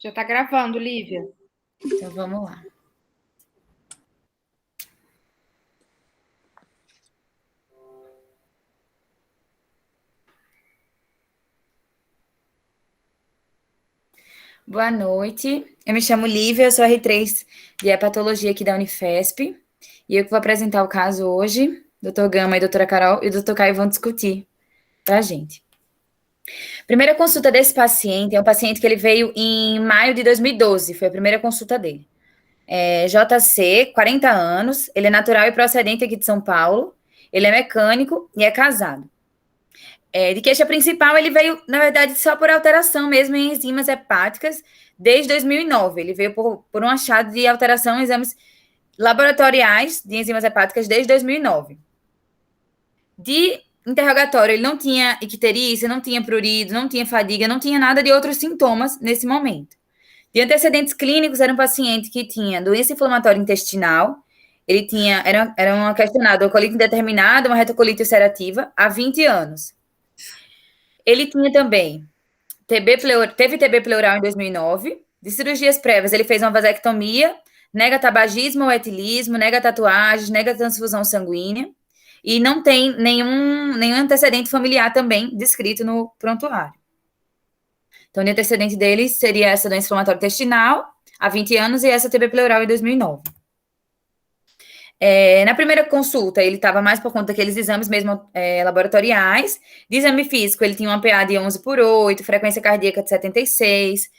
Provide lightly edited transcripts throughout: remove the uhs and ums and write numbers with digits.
Já está gravando, Lívia. Então, vamos lá. Boa noite. Eu me chamo Lívia, eu sou R3 de hepatologia aqui da Unifesp. E eu que vou apresentar o caso hoje. Doutor Gama e doutora Carol e o doutor Caio vão discutir para a gente. Primeira consulta desse paciente é um paciente que ele veio em maio de 2012, foi a primeira consulta dele. JC, 40 anos, ele é natural e procedente aqui de São Paulo, ele é mecânico e é casado. De queixa principal, ele veio, na verdade, só por alteração mesmo em enzimas hepáticas desde 2009. Ele veio por um achado de alteração em exames laboratoriais de enzimas hepáticas desde 2009. De interrogatório, ele não tinha icterícia, não tinha prurido, não tinha fadiga, não tinha nada de outros sintomas nesse momento. De antecedentes clínicos, era um paciente que tinha doença inflamatória intestinal, ele tinha, era uma questionada, colite indeterminada, uma retocolite ulcerativa, há 20 anos. Ele tinha também teve TB pleural em 2009, de cirurgias prévias, ele fez uma vasectomia, nega tabagismo ou etilismo, nega tatuagens, nega transfusão sanguínea, e não tem nenhum antecedente familiar também descrito no prontuário. Então, o antecedente dele seria essa doença inflamatória intestinal, há 20 anos, e essa TB pleural em 2009. Na primeira consulta, ele estava mais por conta daqueles exames mesmo laboratoriais. De exame físico, ele tinha uma PA de 11/8, frequência cardíaca de 76,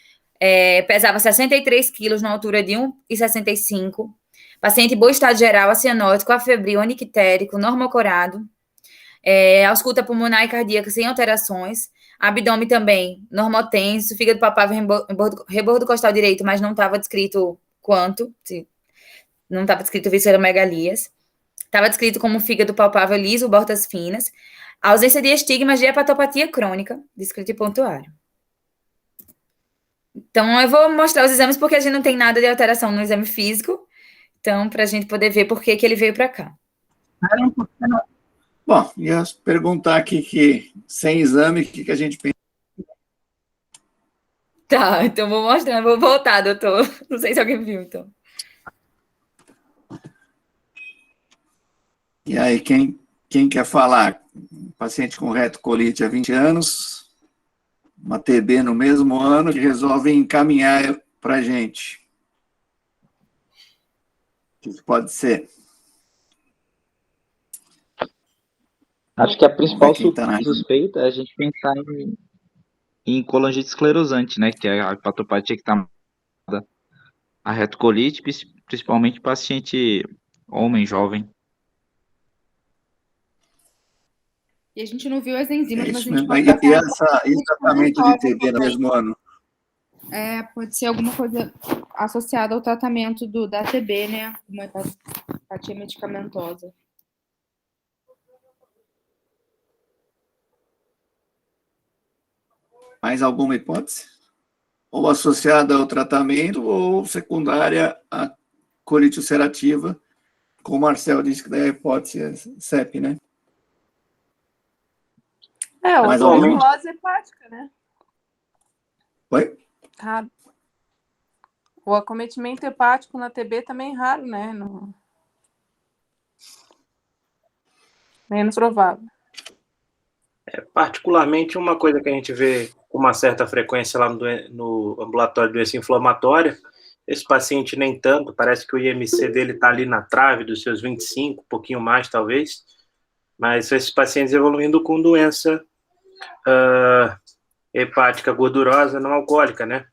pesava 63 quilos na altura de 1,65. Paciente em bom estado geral, acianótico, afebril, anictérico, normocorado. Ausculta pulmonar e cardíaca sem alterações. Abdômen também normotenso, fígado palpável, rebordo costal direito, mas não estava descrito quanto, não estava descrito visceromegalias. Estava descrito como fígado palpável liso, bordas finas. A ausência de estigmas de hepatopatia crônica, descrito em pontuário. Então, eu vou mostrar os exames porque a gente não tem nada de alteração no exame físico. Então, para a gente poder ver por que ele veio para cá. Bom, ia perguntar aqui que, sem exame, o que a gente pensa? Tá, então vou mostrar, vou voltar, doutor. Não sei se alguém viu, então. E aí, quem quer falar? Paciente com retocolite há 20 anos, uma TB no mesmo ano, que resolve encaminhar para a gente. O que pode ser? Acho que a principal tá suspeita é a gente pensar em colangite esclerosante, né? Que é a hepatopatia que está a retocolite, principalmente paciente homem, jovem. E a gente não viu as enzimas, mas a gente mesmo. pode E essa exatamente de TB no mesmo ano? Pode ser alguma coisa associada ao tratamento da TB, né? Uma hepatia medicamentosa. Mais alguma hipótese? Ou associada ao tratamento, ou secundária à colite ulcerativa, como o Marcel disse que da hipótese CEP, né? Ou tuberculose hepática, né? Oi? Raro. O acometimento hepático na TB também é raro, né? Menos provável. Particularmente, uma coisa que a gente vê com uma certa frequência lá no ambulatório de doença inflamatória, esse paciente nem tanto, parece que o IMC dele está ali na trave dos seus 25, um pouquinho mais talvez, mas esses pacientes evoluindo com doença hepática gordurosa não alcoólica, né?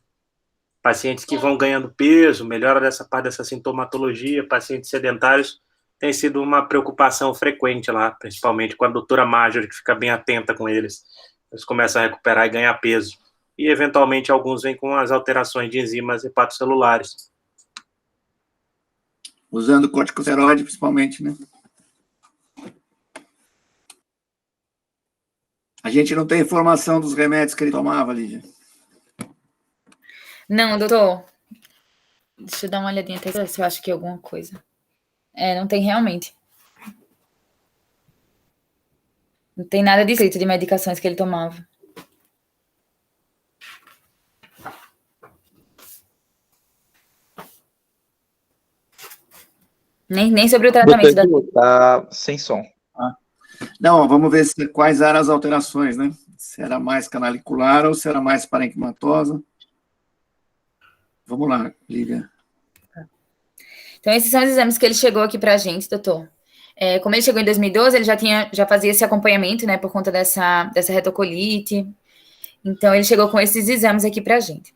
Pacientes que vão ganhando peso, melhora dessa parte dessa sintomatologia, pacientes sedentários, tem sido uma preocupação frequente lá, principalmente com a doutora Marjorie, que fica bem atenta com eles. Eles começam a recuperar e ganhar peso. E, eventualmente, alguns vêm com as alterações de enzimas hepatocelulares. Usando corticosteroide, principalmente, né? A gente não tem informação dos remédios que ele tomava, Lídia? Não, doutor. Deixa eu dar uma olhadinha até se eu acho que é alguma coisa. Não tem realmente. Não tem nada descrito de medicações que ele tomava. Nem sobre o Doutor tratamento da... Edu, tá sem som. Não, vamos ver quais eram as alterações, né? Se era mais canalicular ou se era mais parenquimatosa. Vamos lá, Lívia. Então, esses são os exames que ele chegou aqui pra gente, doutor. Como ele chegou em 2012, ele já fazia esse acompanhamento, né, por conta dessa retocolite. Então, ele chegou com esses exames aqui pra gente.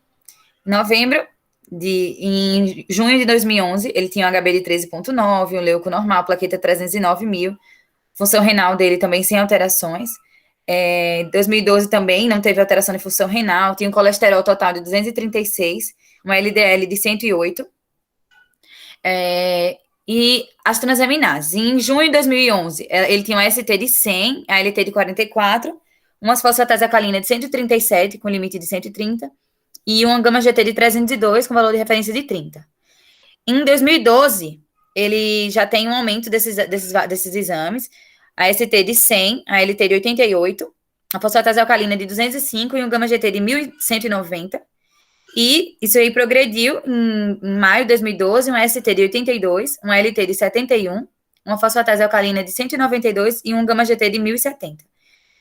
Em junho de 2011, ele tinha um HB de 13,9, um leuco normal, plaqueta 309 mil, função renal dele também sem alterações. Em 2012 também não teve alteração de função renal, tinha um colesterol total de 236, uma LDL de 108, e as transaminases. Em junho de 2011, ele tinha uma ST de 100, a LT de 44, uma fosfatase alcalina de 137, com limite de 130, e uma gama-GT de 302, com valor de referência de 30. Em 2012, ele já tem um aumento desses exames, a ST de 100, a LT de 88, a fosfatase alcalina de 205 e um gama-GT de 1.190. E isso aí progrediu em maio de 2012, uma ST de 82, uma LT de 71, uma fosfatase alcalina de 192 e um gama-GT de 1.070.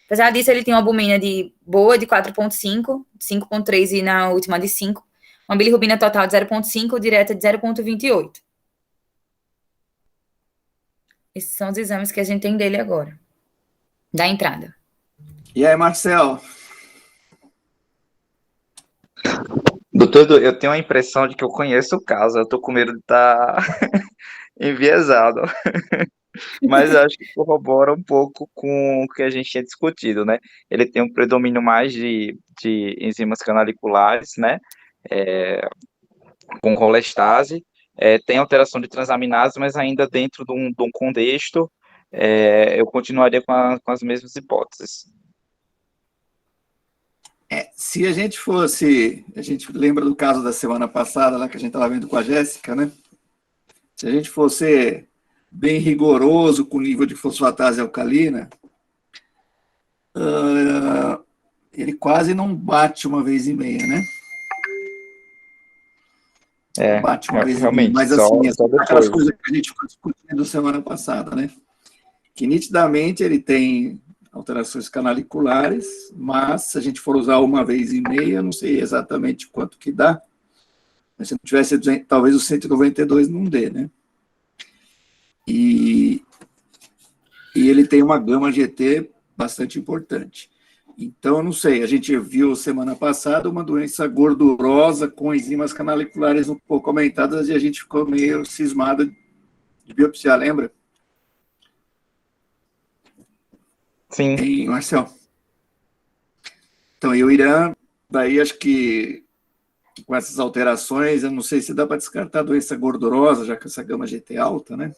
Apesar disso, ele tem uma albumina boa de 4,5, 5,3 e na última de 5, uma bilirrubina total de 0,5, direta de 0,28. Esses são os exames que a gente tem dele agora, da entrada. E aí, Marcel? Doutor Edu, eu tenho a impressão de que eu conheço o caso, eu tô com medo de estar enviesado. Mas eu acho que corrobora um pouco com o que a gente tinha discutido, né? Ele tem um predomínio mais de enzimas canaliculares, né? Com colestase, tem alteração de transaminase, mas ainda dentro de um contexto, eu continuaria com as mesmas hipóteses. Se a gente lembra do caso da semana passada, lá que a gente estava vendo com a Jéssica, né? Se a gente fosse bem rigoroso com o nível de fosfatase alcalina, ele quase não bate uma vez e meia, né? Bate uma vez realmente, e meia. Mas assim, aquelas coisas que a gente ficou discutindo semana passada, né? Que nitidamente ele tem alterações canaliculares, mas se a gente for usar uma vez e meia, não sei exatamente quanto que dá, mas se não tivesse, talvez o 192 não dê, né? E ele tem uma gama-GT bastante importante. Então, eu não sei, a gente viu semana passada uma doença gordurosa com enzimas canaliculares um pouco aumentadas e a gente ficou meio cismado de biopsiar, lembra? Sim. Hein, Marcel? Então, e o Irã, daí acho que com essas alterações, eu não sei se dá para descartar a doença gordurosa, já que essa gama-GT é alta, né?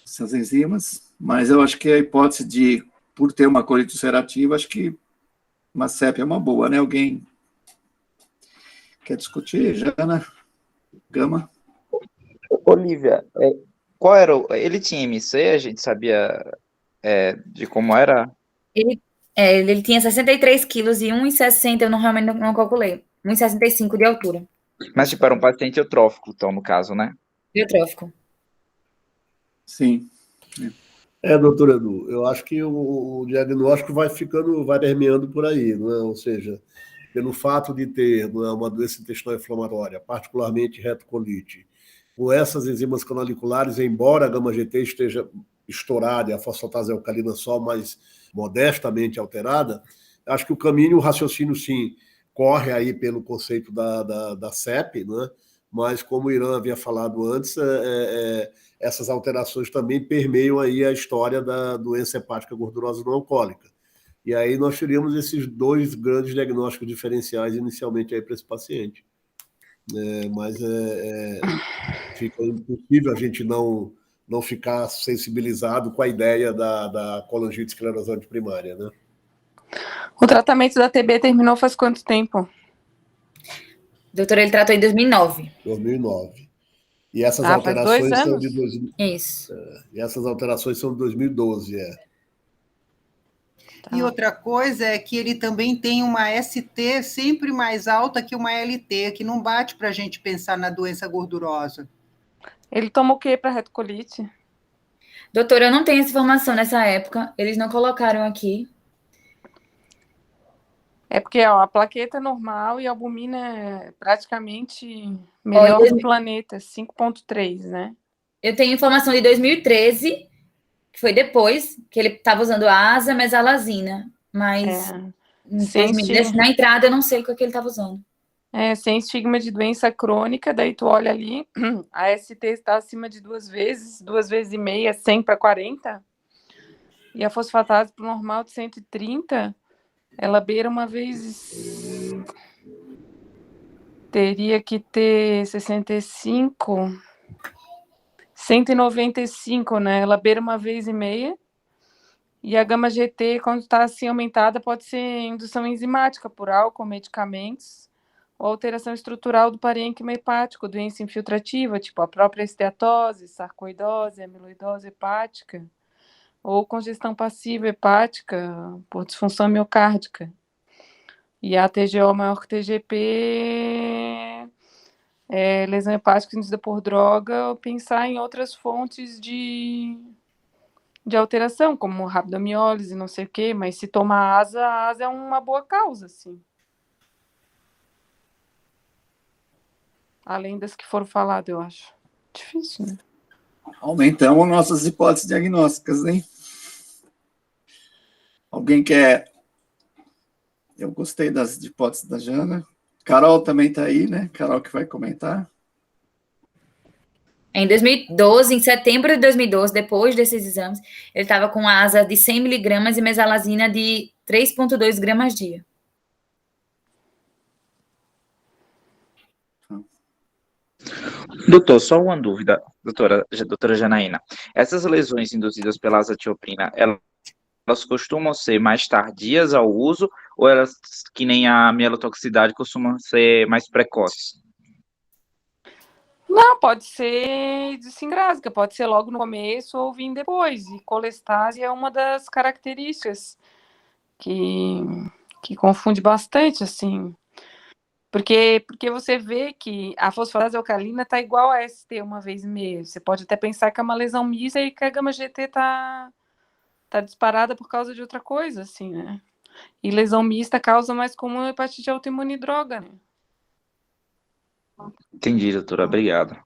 Essas enzimas, mas eu acho que a hipótese de, por ter uma colite ulcerativa, acho que uma CEP é uma boa, né? Alguém quer discutir? Jana? Gama? Olivia, qual era ele tinha MC, a gente sabia de como era? Ele tinha 63 quilos e 1,60, eu realmente não calculei. 1,65 de altura. Mas, tipo, era um paciente eutrófico, então, no caso, né? Eutrófico. Sim. Doutor Edu, eu acho que o diagnóstico vai permeando por aí, não é? Ou seja, pelo fato de ter uma doença intestinal inflamatória, particularmente retocolite, com essas enzimas canaliculares, embora a gama-GT esteja estourada e a fosfatase alcalina só mais modestamente alterada, acho que o raciocínio, sim, corre aí pelo conceito da CEP, né? Mas, como o Irã havia falado antes, essas alterações também permeiam aí a história da doença hepática gordurosa não alcoólica. E aí nós teríamos esses dois grandes diagnósticos diferenciais inicialmente aí para esse paciente. Mas fica impossível a gente não ficar sensibilizado com a ideia da colangite esclerosante primária, né? O tratamento da TB terminou faz quanto tempo? Doutor, ele tratou em 2009. 2009. E essas faz alterações 2 são anos? de Isso. E essas alterações são de 2012, E outra coisa é que ele também tem uma ST sempre mais alta que uma LT, que não bate para a gente pensar na doença gordurosa. Ele toma o que para retocolite? Doutora, eu não tenho essa informação nessa época. Eles não colocaram aqui. É porque ó, a plaqueta é normal e a albumina é praticamente melhor do planeta, 5,3, né? Eu tenho informação de 2013, que foi depois, que ele estava usando a asa mesalazina. Mas na entrada eu não sei o que ele estava usando. Sem estigma de doença crônica, daí tu olha ali, a ST está acima de 2 vezes e meia, 100 para 40, e a fosfatase para o normal de 130, ela beira uma vez, teria que ter 65, 195, né? Ela beira uma vez e meia, e a gama GT, quando está assim aumentada, pode ser indução enzimática por álcool, medicamentos, ou alteração estrutural do parênquima hepático, doença infiltrativa, tipo a própria esteatose, sarcoidose, amiloidose hepática, ou congestão passiva hepática por disfunção miocárdica. E a TGO maior que TGP, lesão hepática induzida por droga, ou pensar em outras fontes de alteração, como rabdomiólise, não sei o quê, mas se tomar asa, a asa é uma boa causa, assim. Além das que foram faladas, eu acho. Difícil, né? Aumentamos nossas hipóteses diagnósticas, hein? Alguém quer... Eu gostei das hipóteses da Jana. Carol também está aí, né? Carol que vai comentar. Em 2012, em setembro de 2012, depois desses exames, ele estava com asa de 100 miligramas e mesalazina de 3,2 gramas dia. Doutor, só uma dúvida, doutora Janaína. Essas lesões induzidas pela azatioprina, elas costumam ser mais tardias ao uso ou elas, que nem a mielotoxicidade, costumam ser mais precoces? Não, pode ser idiosincrásica, pode ser logo no começo ou vir depois. E colestase é uma das características que confunde bastante, assim. Porque você vê que a fosfatase alcalina está igual a ST uma vez e meia. Você pode até pensar que é uma lesão mista e que a gama GT tá disparada por causa de outra coisa, assim, né? E lesão mista causa mais comum hepatite autoimune e droga, né? Entendi, doutora, obrigado.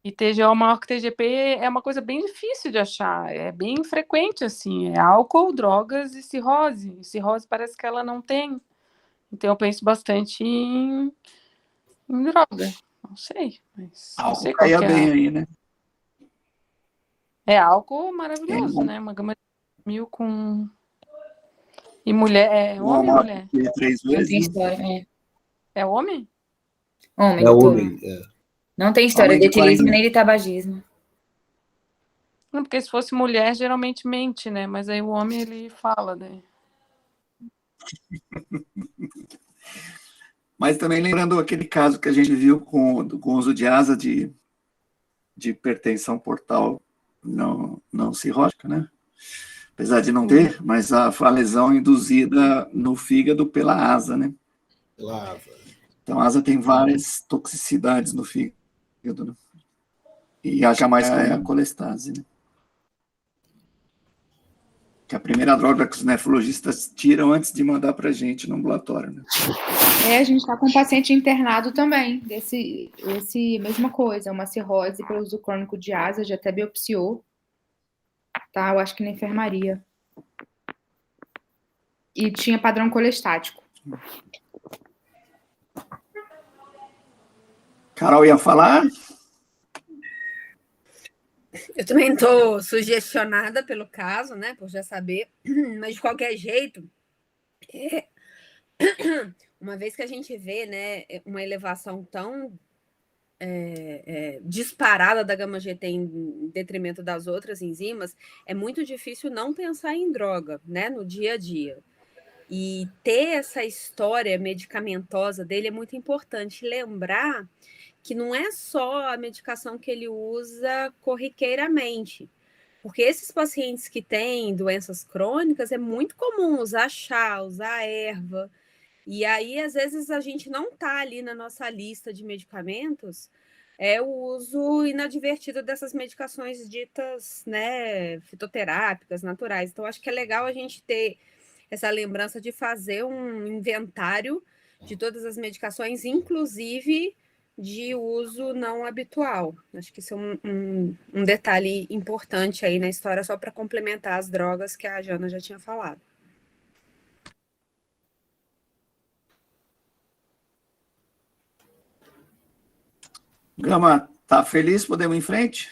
E TGO maior que TGP é uma coisa bem difícil de achar, é bem frequente, assim, é álcool, drogas e cirrose. E cirrose parece que ela não tem. Então eu penso bastante em droga. Não sei, mas não sei qual que é. Bem aí, né? Álcool maravilhoso, né? Uma gama de 1000 com... E mulher, homem ou mulher? 3 Não vezes. tem história, É homem? Homem, É homem, Não tem história de etilismo nem de tabagismo. Não, porque se fosse mulher, geralmente mente, né? Mas aí o homem, ele fala, né? Mas também lembrando aquele caso que a gente viu com o uso de asa de hipertensão portal não cirrótica, né? Apesar de não ter, mas a lesão induzida no fígado pela asa, né? Pela asa. Então, a asa tem várias toxicidades no fígado, né? E a jamais é a colestase, né? Que é a primeira droga que os nefrologistas tiram antes de mandar para a gente no ambulatório, né? A gente está com um paciente internado também, mesma coisa, uma cirrose pelo uso crônico de asa, já até biopsiou, tá? Eu acho que na enfermaria. E tinha padrão colestático. Carol ia falar? Eu também estou sugestionada pelo caso, né, por já saber, mas de qualquer jeito, uma vez que a gente vê, né, uma elevação tão disparada da gama GT em detrimento das outras enzimas, é muito difícil não pensar em droga, né, no dia a dia. E ter essa história medicamentosa dele é muito importante. Lembrar que não é só a medicação que ele usa corriqueiramente, porque esses pacientes que têm doenças crônicas é muito comum usar chá, usar erva, e aí às vezes a gente não está ali na nossa lista de medicamentos, é o uso inadvertido dessas medicações ditas, né, fitoterápicas, naturais. Então, acho que é legal a gente ter essa lembrança de fazer um inventário de todas as medicações, inclusive de uso não habitual. Acho que isso é um detalhe importante aí na história, só para complementar as drogas que a Jana já tinha falado. Gama, tá feliz? Podemos ir em frente?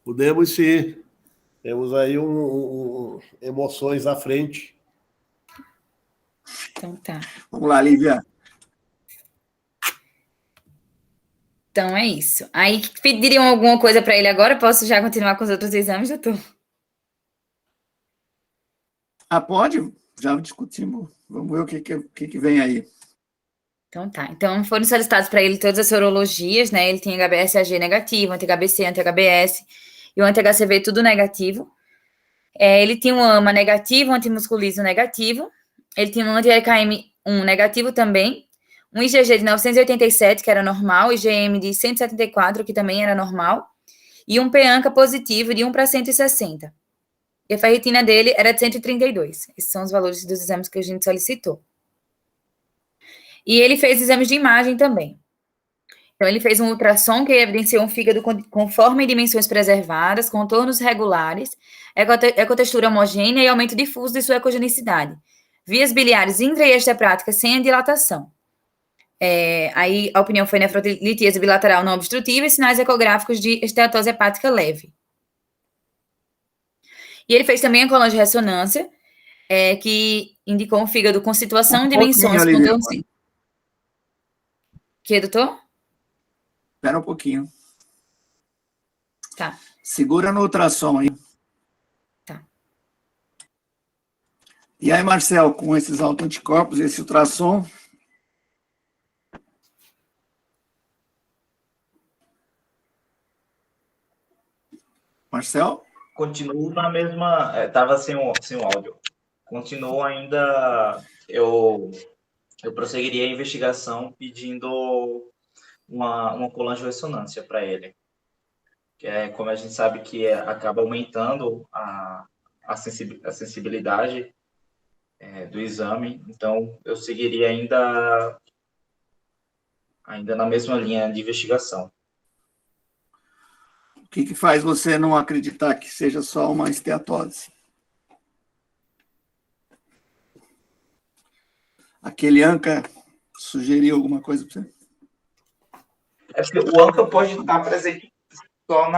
Podemos sim. Temos aí emoções à frente. Então tá. Vamos lá, Lívia. Então é isso. Aí pediriam alguma coisa para ele agora? Posso já continuar com os outros exames, doutor? Pode? Já discutimos. Vamos ver o que vem aí. Então tá. Então foram solicitados para ele todas as sorologias, né? Ele tem HBsAg negativo, anti-HBC, anti-HBs e o anti-HCV tudo negativo. Ele tinha um AMA negativo, um antimusculismo negativo. Ele tinha um anti-EKM1 negativo também. Um IgG de 987, que era normal, IgM de 174, que também era normal, e um PANCA positivo de 1 para 160. E a ferritina dele era de 132. Esses são os valores dos exames que a gente solicitou. E ele fez exames de imagem também. Então, ele fez um ultrassom que evidenciou um fígado com forma e dimensões preservadas, contornos regulares, ecotextura homogênea e aumento difuso de sua ecogenicidade. Vias biliares intra- e extrapráticas sem dilatação. Aí a opinião foi nefrolitíase bilateral não obstrutiva e sinais ecográficos de esteatose hepática leve. E ele fez também a coluna de ressonância, que indicou um fígado com situação, dimensões, contornos... Que, doutor? Espera um pouquinho. Tá. Segura no ultrassom aí. Tá. E aí, Marcel, com esses autoanticorpos, esse ultrassom... Marcel? Continuo na mesma. Estava sem o áudio. Continuo ainda. Eu prosseguiria a investigação pedindo uma colangio-ressonância para ele. Que como a gente sabe que acaba aumentando a sensibilidade do exame, então eu seguiria ainda na mesma linha de investigação. O que faz você não acreditar que seja só uma esteatose? Aquele ANCA sugeriu alguma coisa para você? Porque o ANCA pode estar presente só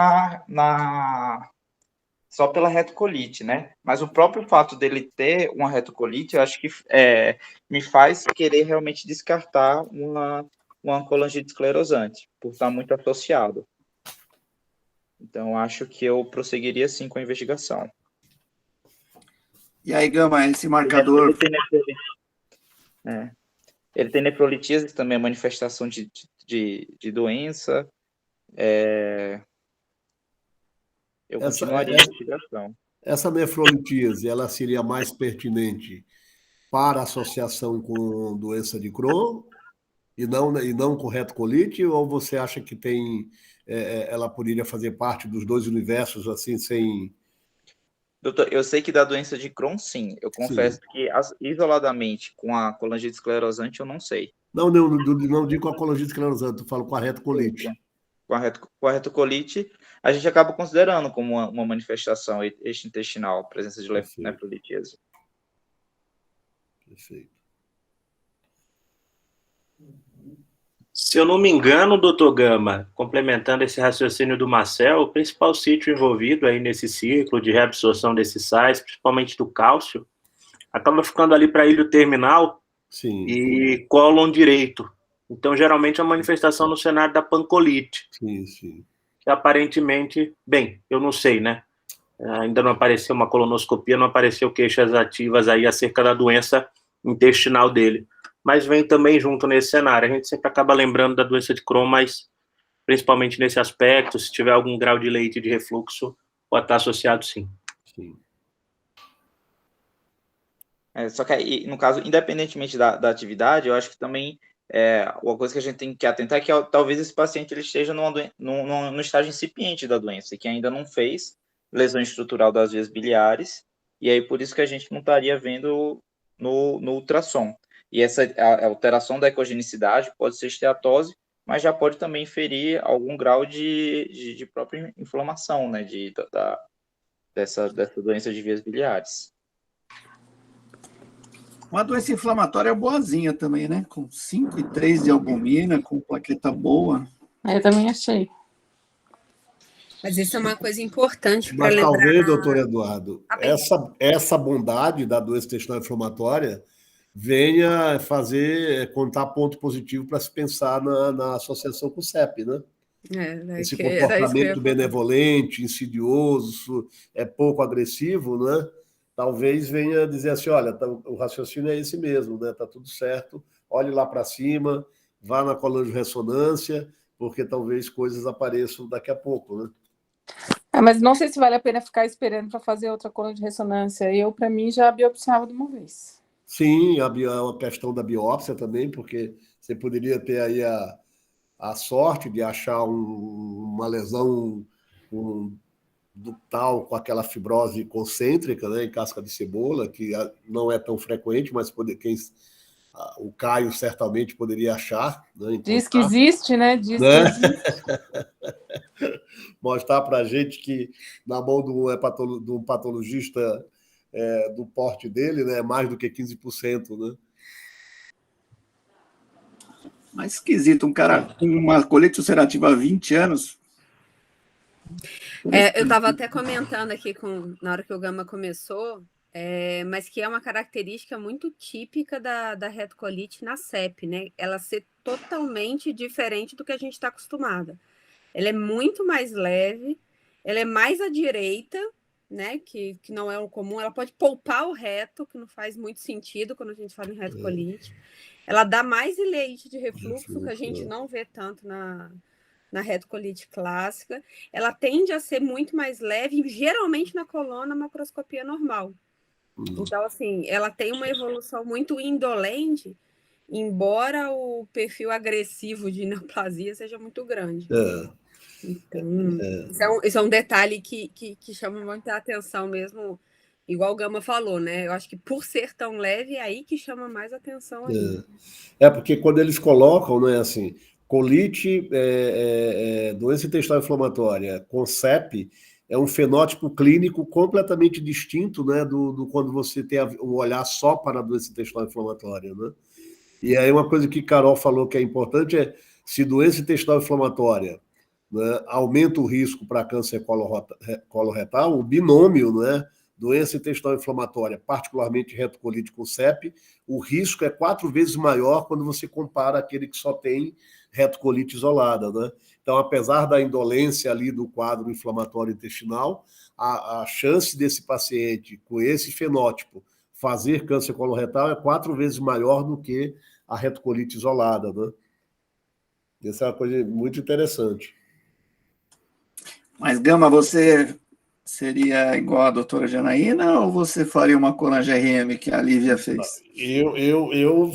só pela retocolite, né? Mas o próprio fato dele ter uma retocolite, eu acho que me faz querer realmente descartar uma colangite esclerosante, por estar muito associado. Então, acho que eu prosseguiria, sim, com a investigação. E aí, Gama, esse marcador... Ele tem nefrolitíase também, manifestação de doença. Eu continuaria a investigação. Essa nefrolitíase, ela seria mais pertinente para associação com doença de Crohn e não com retocolite, ou você acha que ela poderia fazer parte dos dois universos, assim, sem... Doutor, eu sei que da doença de Crohn, sim. Eu confesso que isoladamente com a colangite esclerosante eu não sei. Não digo com a colangite esclerosante, eu falo com a retocolite. Com a retocolite, a gente acaba considerando como uma manifestação extraintestinal, presença de nefrolitíase. Perfeito. Se eu não me engano, doutor Gama, complementando esse raciocínio do Marcel, o principal sítio envolvido aí nesse ciclo de reabsorção desses sais, principalmente do cálcio, acaba ficando ali para a ilho terminal e cólon direito. Então, geralmente, a manifestação no cenário da pancolite. Sim. Que aparentemente, bem, eu não sei, né? Ainda não apareceu uma colonoscopia, não apareceu queixas ativas aí acerca da doença intestinal dele. Mas vem também junto nesse cenário. A gente sempre acaba lembrando da doença de Crohn, mas principalmente nesse aspecto, se tiver algum grau de leite de refluxo, pode estar associado sim. Só que aí, no caso, independentemente da atividade, eu acho que também uma coisa que a gente tem que atentar é que talvez esse paciente ele esteja no estágio incipiente da doença, que ainda não fez lesão estrutural das vias biliares, e aí por isso que a gente não estaria vendo no ultrassom. E a alteração da ecogenicidade pode ser esteatose, mas já pode também inferir algum grau de própria inflamação, né, dessa doença de vias biliares. Uma doença inflamatória boazinha também, né? Com 5,3 de albumina, com plaqueta boa. Eu também achei. Mas isso é uma coisa importante para Mas lembrar. talvez, doutor Eduardo, essa bondade da doença intestinal inflamatória venha contar ponto positivo para se pensar na associação com o CEP, né? Esse comportamento benevolente, insidioso, pouco agressivo, né? Talvez venha dizer assim, olha, o raciocínio é esse mesmo, né? Tá tudo certo, olhe lá para cima, vá na colangio-ressonância, porque talvez coisas apareçam daqui a pouco, né? Mas não sei se vale a pena ficar esperando para fazer outra coluna de ressonância. Eu, para mim, já biopsiava de uma vez. Sim, a questão da biópsia também, porque você poderia ter aí a sorte de achar uma lesão ductal com aquela fibrose concêntrica, né, em casca de cebola, que não é tão frequente, mas o Caio certamente poderia achar. Né, diz que existe, né? Diz que existe. Mostrar para a gente que na mão de um patologista do porte dele, né, mais do que 15%, né? Mas esquisito, um cara com uma colite ulcerativa há 20 anos. Eu estava até comentando aqui na hora que o Gama começou, mas que é uma característica muito típica da retocolite na CEP, né? Ela ser totalmente diferente do que a gente está acostumada. Ela é muito mais leve, ela é mais à direita, né? Que não é o comum, ela pode poupar o reto, que não faz muito sentido quando a gente fala em retocolite. Ela dá mais ileite de refluxo, que a gente não vê tanto na retocolite clássica. Ela tende a ser muito mais leve, geralmente na coluna, macroscopia normal. Então, assim, ela tem uma evolução muito indolente, embora o perfil agressivo de neoplasia seja muito grande. Então, isso é um detalhe que chama muita atenção mesmo, igual o Gama falou, né? Eu acho que por ser tão leve, é aí que chama mais atenção ainda. Porque quando eles colocam, né, assim, colite, doença intestinal inflamatória com CEP, é um fenótipo clínico completamente distinto, né, do quando você tem um olhar só para a doença intestinal inflamatória, né? E aí uma coisa que Carol falou que é importante é, se doença intestinal inflamatória, né, aumenta o risco para câncer coloretal, o binômio, né, doença intestinal inflamatória, particularmente retocolite com CEP, o risco é 4 vezes maior quando você compara aquele que só tem retocolite isolada, né? Então, apesar da indolência ali do quadro inflamatório intestinal, a chance desse paciente com esse fenótipo fazer câncer coloretal é 4 vezes maior do que a retocolite isolada, né? Essa é uma coisa muito interessante. Mas, Gama, você seria igual a doutora Janaína ou você faria uma colangio-RM que a Lívia fez? Eu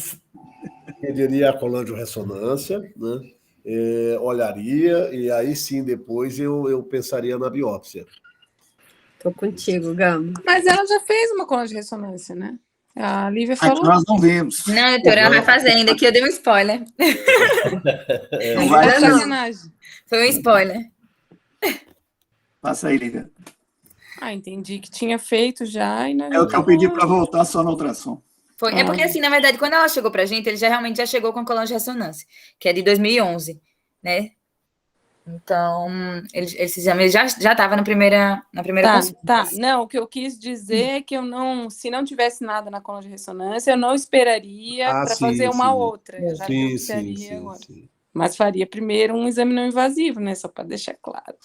pediria a colangio-ressonância, né? Olharia, e aí sim, depois eu pensaria na biópsia. Tô contigo, Gama. Mas ela já fez uma coluna de ressonância, né? A Lívia falou. Nós não vimos. Não, doutora, ela vai fazer ainda, que eu dei um spoiler. Não vai É sacanagem. Foi um spoiler. Passa aí, Lívia. Entendi que tinha feito já. E É o que eu pedi para voltar só no ultrassom. É porque, assim, na verdade, quando ela chegou pra gente, ele realmente já chegou com a coluna de ressonância, que é de 2011, né? Então, esse exame já estava na primeira consulta. Tá. Não, o que eu quis dizer é que se não tivesse nada na coluna de ressonância, eu não esperaria para fazer uma outra. Eu já biopsiaria agora. Sim. Mas faria primeiro um exame não invasivo, né? Só para deixar claro.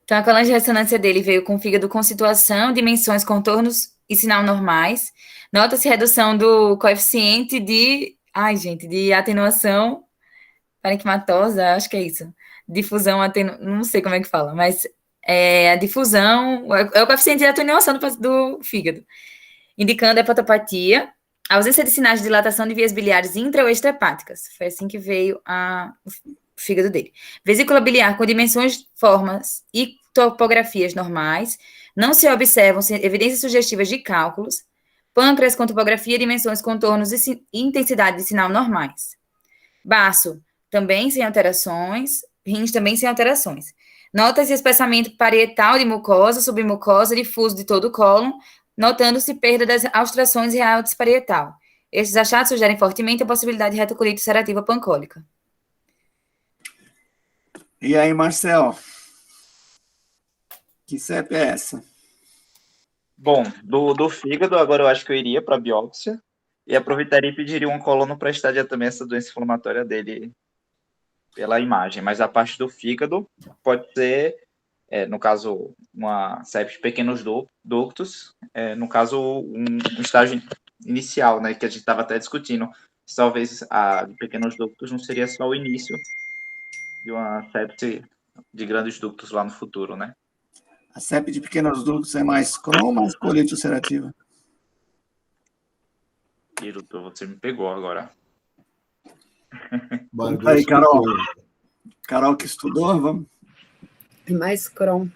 Então, a coluna de ressonância dele veio com fígado com situação, dimensões, contornos e sinal normais. Nota-se redução do coeficiente de atenuação parenquimatosa, acho que é isso. Difusão, não sei como é que fala, mas a difusão, é o coeficiente de atenuação do fígado, indicando hepatopatia. A ausência de sinais de dilatação de vias biliares intra ou extrahepáticas. Foi assim que veio o fígado dele. Vesícula biliar com dimensões, formas e topografias normais. Não se observam evidências sugestivas de cálculos. Pâncreas com topografia, dimensões, contornos e intensidade de sinal normais. Baço, também sem alterações. Rins, também sem alterações. Nota-se espessamento parietal de mucosa, submucosa, difuso de todo o cólon, notando-se perda das austrações real parietal. Estes achados sugerem fortemente a possibilidade de retocolite ulcerativa pancólica. E aí, Marcel? Que CEP é essa? Bom, do fígado, agora eu acho que eu iria para biópsia e aproveitaria e pediria um colono para estadiar também essa doença inflamatória dele pela imagem. Mas a parte do fígado pode ser, no caso, uma CEP de pequenos ductos, no caso, um estágio inicial, né, que a gente estava até discutindo. Talvez a de pequenos ductos não seria só o início de uma sepse de grandes ductos lá no futuro, né? A CEP de pequenos ductos é mais Crohn ou mais colite ulcerativa? E, doutor, você me pegou agora. Conta aí, Carol. Carol que estudou, vamos. Mais Crohn.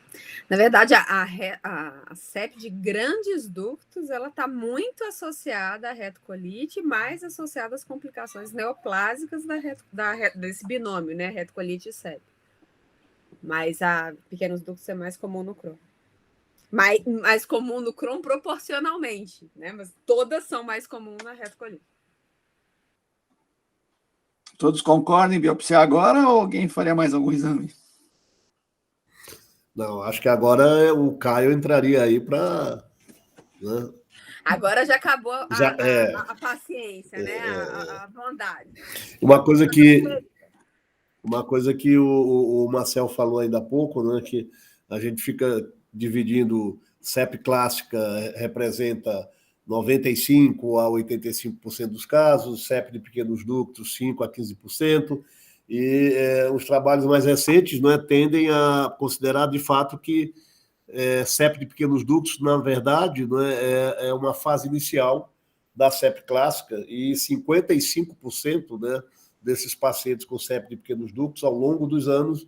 Na verdade, a CEP de grandes ductos, ela está muito associada à retocolite, mais associada às complicações neoplásicas desse binômio, né? Retocolite e CEP. Mas a pequenos ductos é mais comum no Crohn. Mais comum no Crohn proporcionalmente, né? Mas todas são mais comuns na retocolite. Todos concordam em biopsiar agora ou alguém faria mais algum exame? Não, acho que agora o Caio entraria aí para... Né? Agora já acabou a paciência, né? A bondade. Uma coisa que o Marcel falou ainda há pouco, né, que a gente fica dividindo, CEP clássica representa 95% a 85% dos casos, CEP de pequenos ductos 5% a 15%, e os trabalhos mais recentes, né, tendem a considerar de fato que CEP de pequenos ductos, na verdade, né, é uma fase inicial da CEP clássica, e 55%, né, desses pacientes com CEP de pequenos ductos, ao longo dos anos,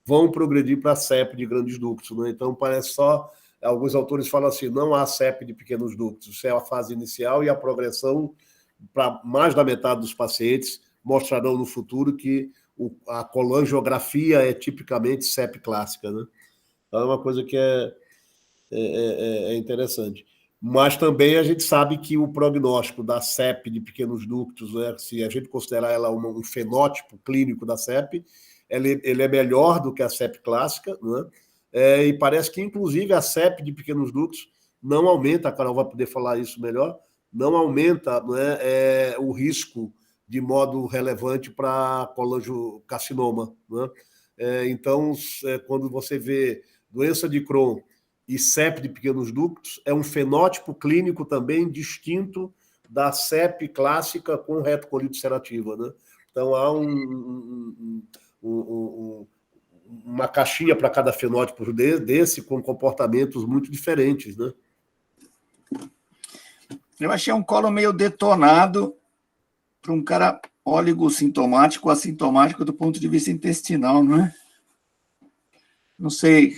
vão progredir para CEP de grandes ductos. Né? Então, parece só... Alguns autores falam assim, não há CEP de pequenos ductos, isso é a fase inicial, e a progressão, para mais da metade dos pacientes, mostrarão no futuro que a colangiografia é tipicamente CEP clássica. Né? Então, é uma coisa que é interessante. Mas também a gente sabe que o prognóstico da CEP de pequenos ductos, né, se a gente considerar ela um fenótipo clínico da CEP, ele é melhor do que a CEP clássica, né? E parece que, inclusive, a CEP de pequenos ductos não aumenta, a Carol vai poder falar isso melhor, não aumenta, né, o risco de modo relevante para colangiocarcinoma. Né? Então, quando você vê doença de Crohn e CEP de pequenos ductos, é um fenótipo clínico também distinto da CEP clássica com retocolite ulcerativa. Né? Então, há uma caixinha para cada fenótipo desse, com comportamentos muito diferentes. Né? Eu achei um colo meio detonado para um cara oligosintomático, assintomático do ponto de vista intestinal, não é? Não sei,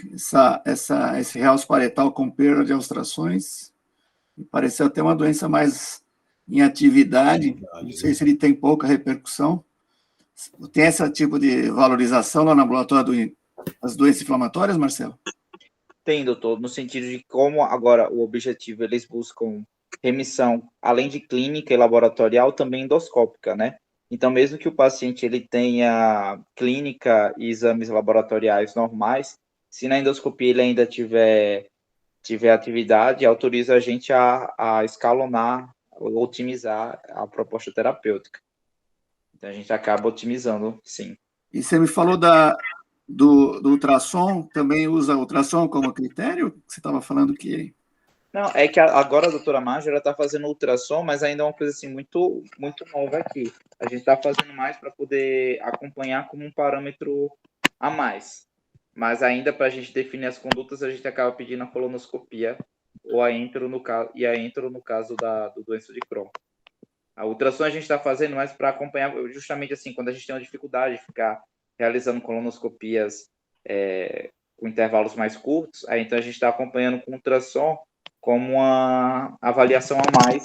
esse realce parietal com perda de austrações, me pareceu até uma doença mais em atividade, não sei se ele tem pouca repercussão. Tem esse tipo de valorização lá no ambulatório das doenças inflamatórias, Marcelo? Tem, doutor, no sentido de como agora o objetivo, eles buscam remissão, além de clínica e laboratorial, também endoscópica, né? Então, mesmo que o paciente ele tenha clínica e exames laboratoriais normais, se na endoscopia ele ainda tiver atividade, autoriza a gente a escalonar, otimizar a proposta terapêutica. Então, a gente acaba otimizando, sim. E você me falou do ultrassom, também usa ultrassom como critério? Você estava falando que... Não, é que agora a doutora Marja está fazendo ultrassom, mas ainda é uma coisa assim muito, muito nova aqui. A gente está fazendo mais para poder acompanhar como um parâmetro a mais. Mas ainda para a gente definir as condutas, a gente acaba pedindo a colonoscopia ou a entro no caso da doença de Crohn. A ultrassom a gente está fazendo mais para acompanhar, justamente assim, quando a gente tem uma dificuldade de ficar realizando colonoscopias com intervalos mais curtos, aí então a gente está acompanhando com ultrassom como uma avaliação a mais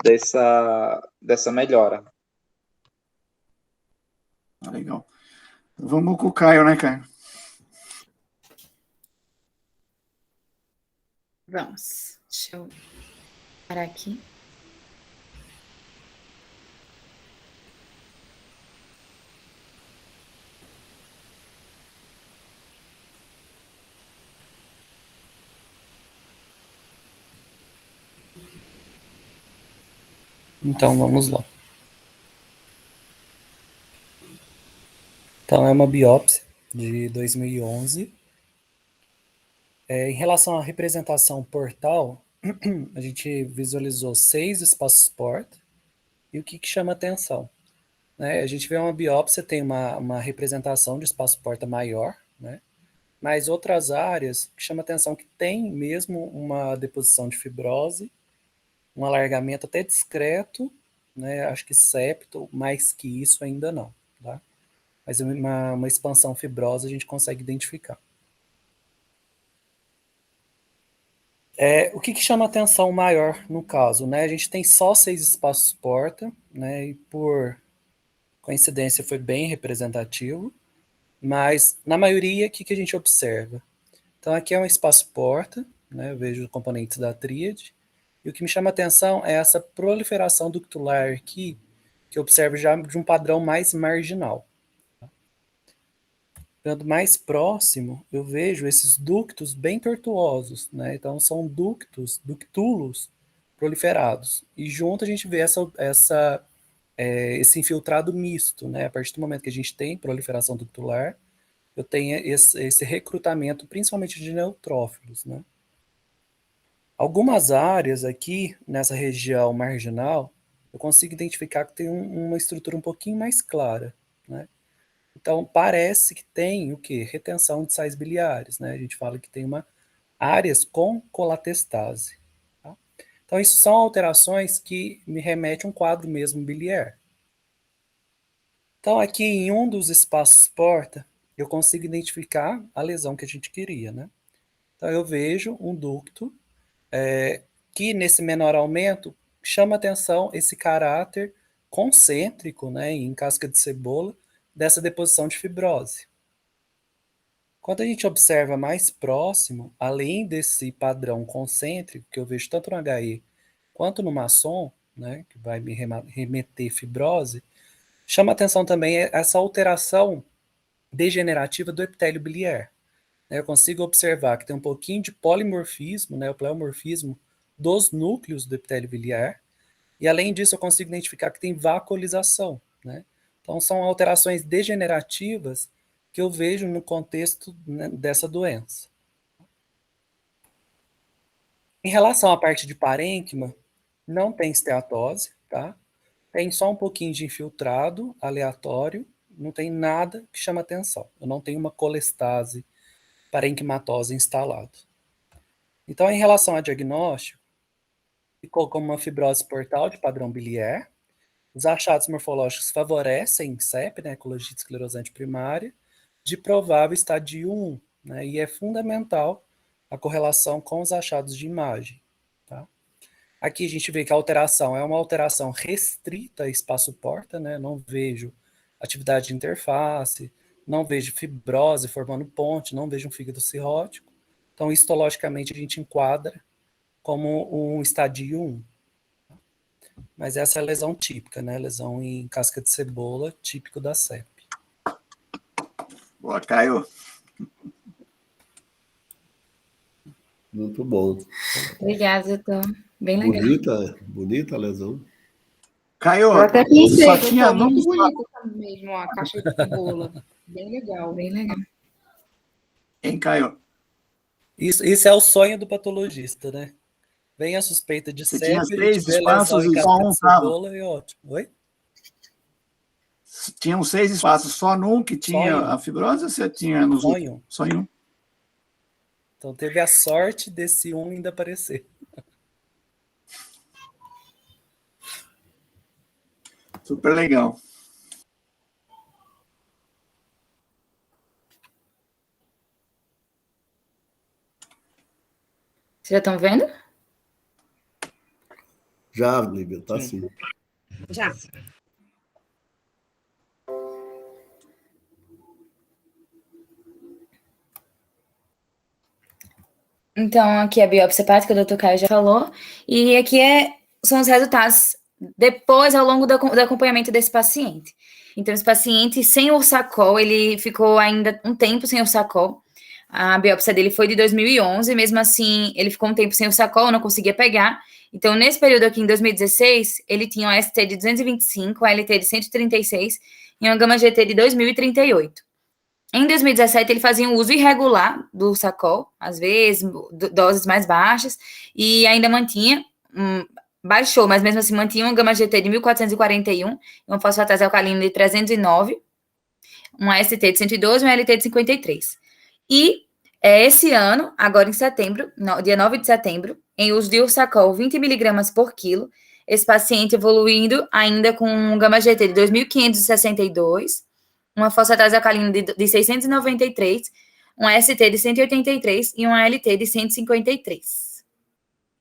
dessa melhora. Legal. Vamos com o Caio, né, Caio? Vamos. Deixa eu parar aqui. Então, vamos lá. Então, é uma biópsia de 2011. Em relação à representação portal, a gente visualizou 6 espaços porta. E o que chama atenção? Né? A gente vê uma biópsia, tem uma representação de espaço porta maior, né? Mas outras áreas que chama atenção que tem mesmo uma deposição de fibrose, um alargamento até discreto, né? Acho que septo, mais que isso ainda não, tá? Mas uma expansão fibrosa a gente consegue identificar. O que chama atenção maior no caso, né? A gente tem só 6 espaços porta, né? E por coincidência foi bem representativo, mas na maioria o que a gente observa? Então aqui é um espaço porta, né? Eu vejo componentes da tríade, e o que me chama atenção é essa proliferação ductular aqui, que eu observo já de um padrão mais marginal. Quando mais próximo, eu vejo esses ductos bem tortuosos, né? Então são ductulos proliferados. E junto a gente vê esse infiltrado misto, né? A partir do momento que a gente tem proliferação ductular, eu tenho esse recrutamento, principalmente de neutrófilos, né? Algumas áreas aqui, nessa região marginal, eu consigo identificar que tem uma estrutura um pouquinho mais clara, né? Então, parece que tem o quê? Retenção de sais biliares, né? A gente fala que tem áreas com colatestase. Tá? Então, isso são alterações que me remetem a um quadro mesmo biliar. Então, aqui em um dos espaços porta, eu consigo identificar a lesão que a gente queria, né? Então, eu vejo um ducto que, nesse menor aumento, chama atenção esse caráter concêntrico, né, em casca de cebola, dessa deposição de fibrose. Quando a gente observa mais próximo, além desse padrão concêntrico, que eu vejo tanto no HE quanto no maçom, né, que vai me remeter fibrose, chama atenção também essa alteração degenerativa do epitélio biliar. Eu consigo observar que tem um pouquinho de polimorfismo, né, o pleomorfismo dos núcleos do epitélio biliar, e além disso eu consigo identificar que tem vacuolização, né? Então são alterações degenerativas que eu vejo no contexto, né, dessa doença. Em relação à parte de parênquima, não tem esteatose, tá? Tem só um pouquinho de infiltrado aleatório, não tem nada que chama atenção. Eu não tenho uma colestase parenquimatosa instalada. Então, em relação a diagnóstico, ficou como uma fibrose portal de padrão biliar. Os achados morfológicos favorecem CEP, né, colangite esclerosante primária, de provável estadio 1, né, e é fundamental a correlação com os achados de imagem. Tá? Aqui a gente vê que a alteração é uma alteração restrita a espaço-porta, né, não vejo atividade de interface, não vejo fibrose formando ponte, não vejo um fígado cirrótico. Então, histologicamente, a gente enquadra como um estadio 1. Mas essa é a lesão típica, né? Lesão em casca de cebola, típico da CEP. Boa, Caio. Muito bom. Obrigada, doutor. Bem legal. Bonita a lesão. Caio, Eu até pensei, só tinha muito números. bonita mesmo, ó, a caixa de cebola. Bem legal. Bem legal. Hein, Caio? Isso é o sonho do patologista, né? Vem a suspeita de Você CEP, tinha a gente 6 vê lesão espaços em e só casca um de tava. cebola e ótimo. Oi? Tinham 6 espaços, só num que tinha a fibrose ou você tinha nos outros? Só em um. Então teve a sorte desse um ainda aparecer. Super legal. Vocês já estão vendo? Já, Lívia, tá sim. Já. Então, aqui é a biópsia hepática, o Dr. Caio já falou, e aqui são os resultados depois, ao longo do acompanhamento desse paciente. Então, esse paciente sem ursacol, ele ficou ainda um tempo sem ursacol. A biópsia dele foi de 2011, mesmo assim, ele ficou um tempo sem ursacol, não conseguia pegar. Então, nesse período aqui, em 2016, ele tinha uma ST de 225, uma LT de 136 e uma gama-GT de 2038. Em 2017, ele fazia um uso irregular do ursacol, às vezes, doses mais baixas, e ainda mantinha, baixou, mas mesmo assim mantinha uma gama-GT de 1441, uma fosfatase alcalina de 309, uma ST de 112 e uma LT de 53. E esse ano, agora em setembro, dia 9 de setembro, em uso de ursacol 20 miligramas por quilo, esse paciente evoluindo ainda com um gama-GT de 2.562, uma fosfatase alcalina de 693, uma ST de 183 e uma LT de 153.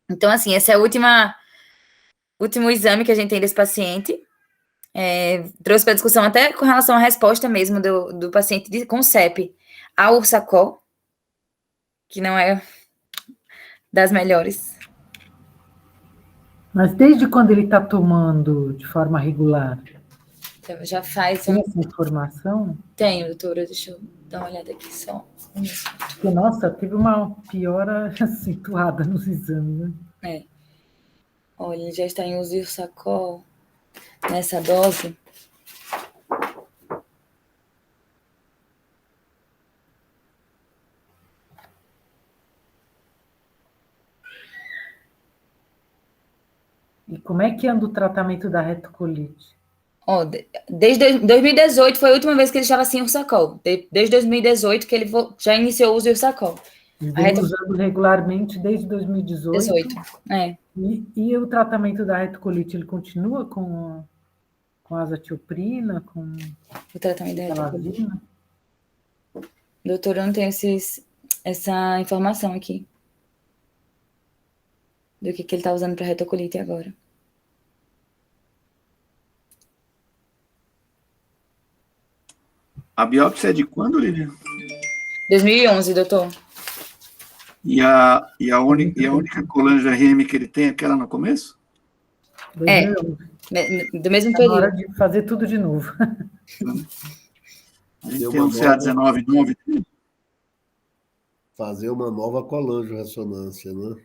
Então, assim, esse é o último exame que a gente tem desse paciente. Trouxe para discussão até com relação à resposta mesmo do paciente com CEP ao ursacol, que não é das melhores. Mas desde quando ele está tomando de forma regular? Então, já faz... Tem essa informação? Tenho, doutora, deixa eu dar uma olhada aqui só. Porque, nossa, teve uma piora acentuada nos exames, né? Olha, ele já está em uso de ursacol nessa dose. E como é que anda o tratamento da retocolite? Desde 2018 foi a última vez que ele estava sem ursacol. Desde 2018 que ele já iniciou o uso de ursacol. Vem usando regularmente desde 2018. E o tratamento da retocolite, ele continua com azatioprina, com o tratamento da retocolite? Doutor, eu não tenho essa informação aqui. Do que ele está usando para retocolite agora. A biópsia é de quando, Lívia? 2011, doutor. E a única colanja RM que ele tem é aquela no começo? 2011. Do mesmo Tá período. na hora de fazer tudo de novo. Tem um CA19-9. Fazer uma nova colangio-ressonância, né?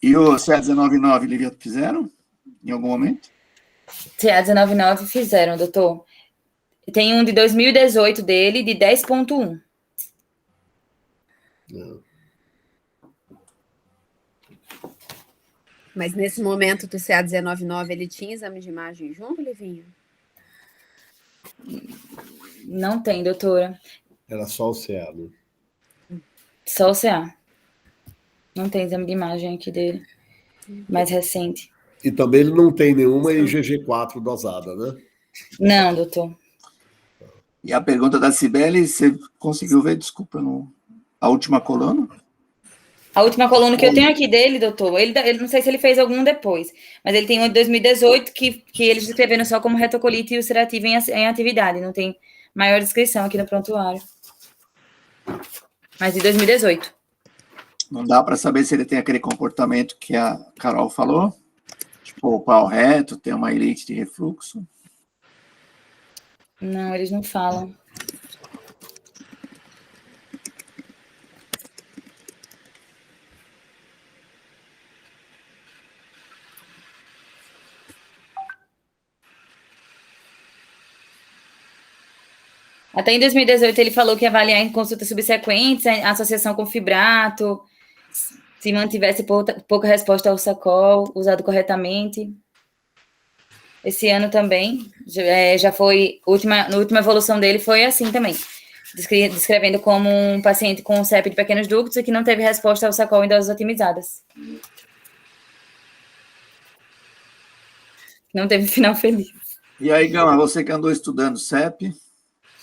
E o CA19-9, Lívia, fizeram em algum momento? CA19-9 fizeram, doutor. Tem um de 2018 dele, de 10.1. Mas nesse momento do CA19-9, ele tinha exame de imagem junto, Livinho? Não tem, doutora. Era só o CA, né? Só o CA. Não tem exame de imagem aqui dele. Mais recente. E também ele não tem nenhuma IgG4 dosada, né? Não, doutor. E a pergunta da Cibele, você conseguiu ver, desculpa, a última coluna? A última coluna que eu tenho aqui dele, doutor, ele não sei se ele fez algum depois, mas ele tem um de 2018 que eles escreveram só como retocolite e ulcerativa em atividade, não tem maior descrição aqui no prontuário. Mas de 2018. Não dá para saber se ele tem aquele comportamento que a Carol falou, tipo o pau reto, tem uma elite de refluxo. Não, eles não falam. Até em 2018 ele falou que ia avaliar em consultas subsequentes a associação com fibrato, se mantivesse pouca resposta ao ursacol, usado corretamente. Esse ano também, já foi, na última evolução dele foi assim também, descrevendo como um paciente com CEP de pequenos ductos e que não teve resposta ao ursacol em doses otimizadas. Não teve final feliz. E aí, Gama, você que andou estudando CEP,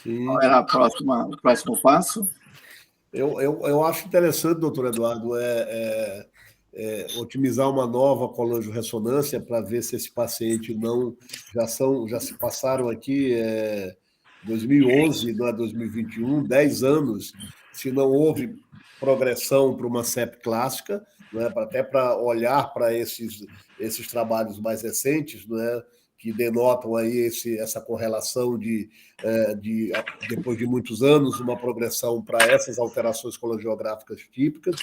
Sim. qual era o próximo passo? Eu acho interessante, doutor Eduardo, otimizar uma nova colangio-ressonância para ver se esse paciente já se passaram aqui 2011, não é 2021, 10 anos, se não houve progressão para uma CEP clássica, não é? Até para olhar para esses trabalhos mais recentes, não é? Que denotam aí essa correlação de, depois de muitos anos, uma progressão para essas alterações colangiográficas típicas.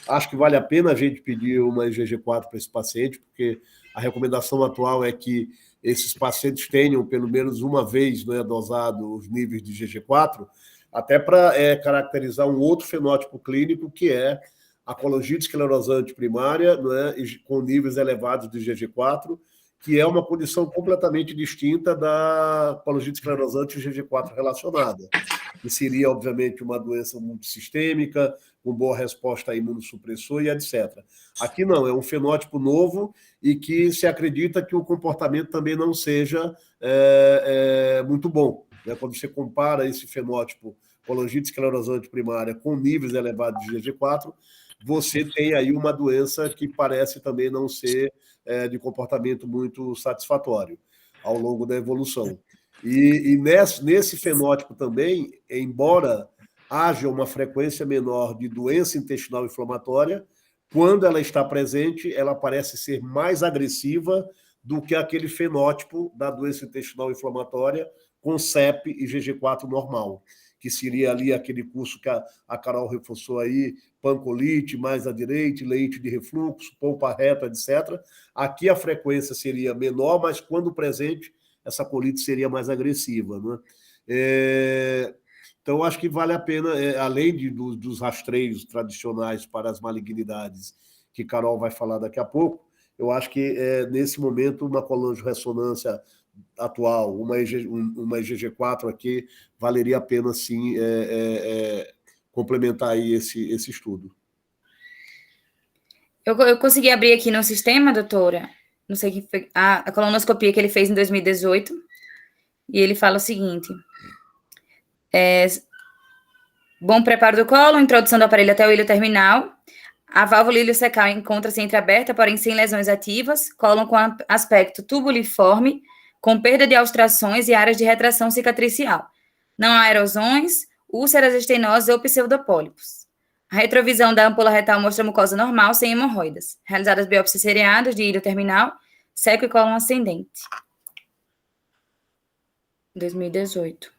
Acho que vale a pena a gente pedir uma IgG4 para esse paciente, porque a recomendação atual é que esses pacientes tenham, pelo menos uma vez, né, dosado os níveis de IgG4, até para caracterizar um outro fenótipo clínico, que é a colangite esclerosante primária, né, com níveis elevados de IgG4, que é uma condição completamente distinta da colangite esclerosante IgG4 relacionada, que seria, obviamente, uma doença multissistêmica, com boa resposta a imunossupressor e etc. Aqui não, é um fenótipo novo e que se acredita que o comportamento também não seja muito bom. Né? Quando você compara esse fenótipo colangite esclerosante primária com níveis elevados de IgG4, você tem aí uma doença que parece também não ser de comportamento muito satisfatório ao longo da evolução. E nesse fenótipo também, embora haja uma frequência menor de doença intestinal inflamatória, quando ela está presente, ela parece ser mais agressiva do que aquele fenótipo da doença intestinal inflamatória com CEP e IgG4 normal, que seria ali aquele curso que a Carol reforçou aí, pancolite, mais à direita, leite de refluxo, polpa reta, etc. Aqui a frequência seria menor, mas quando presente, essa colite seria mais agressiva. Né? Então, acho que vale a pena, além dos rastreios tradicionais para as malignidades, que Carol vai falar daqui a pouco, eu acho que, nesse momento, uma colangio-ressonância atual, uma IgG4 aqui, valeria a pena, sim, complementar aí esse estudo. Eu consegui abrir aqui no sistema, doutora, não sei que foi, a colonoscopia que ele fez em 2018, e ele fala o seguinte: bom preparo do colo, introdução do aparelho até o ilho terminal, a válvula iliocecal encontra-se entreaberta, porém sem lesões ativas, cólon com aspecto tubuliforme, com perda de austrações e áreas de retração cicatricial. Não há erosões, úlceras estenoses ou pseudopólipos. A retrovisão da ampola retal mostra mucosa normal, sem hemorroidas. Realizadas biópsias seriadas de ilho terminal, seco e cólon ascendente. 2018.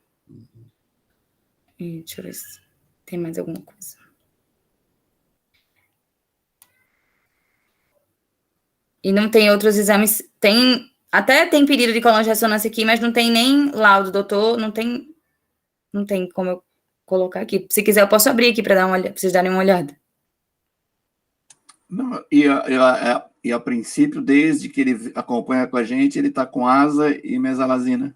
Deixa eu ver se tem mais alguma coisa. E não tem outros exames. Até tem pedido de colangio-ressonância aqui, mas não tem nem laudo, doutor. Não tem como eu colocar aqui. Se quiser, eu posso abrir aqui para vocês darem uma olhada. Não, e a princípio, desde que ele acompanha com a gente, ele está com asa e mesalazina.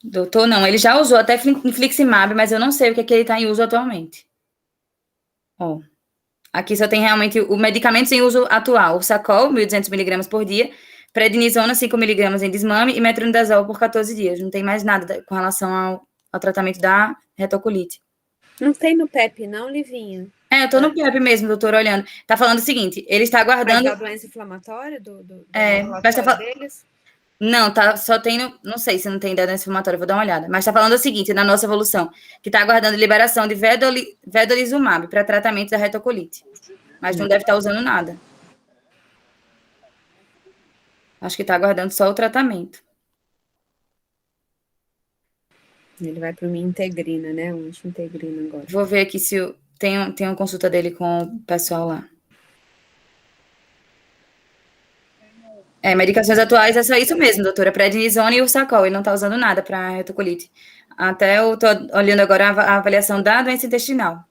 Doutor, não. Ele já usou até infliximab, mas eu não sei o que ele está em uso atualmente. Ó. Aqui só tem realmente o medicamento em uso atual. O Sacol, 1.200 mg por dia. Prednisona, 5 mg em desmame. E metronidazol por 14 dias. Não tem mais nada com relação ao tratamento da retocolite. Não tem no PEP, não, Livinha? Eu tô no PEP mesmo, doutor, olhando. Tá falando o seguinte, ele está aguardando... Mas da doença inflamatória deles? Não, só tem, não sei se não tem doença inflamatória, vou dar uma olhada. Mas tá falando o seguinte, na nossa evolução, que tá aguardando liberação de vedolizumab para tratamento da retocolite. Mas não deve estar usando nada. Acho que tá aguardando só o tratamento. Ele vai para uma integrina, né? Um anti-integrina agora. Vou ver aqui se tem uma consulta dele com o pessoal lá. Medicações atuais é só isso mesmo, doutora. Prednisona e Ursacol. Ele não está usando nada para retocolite. Até eu estou olhando agora a avaliação da doença intestinal.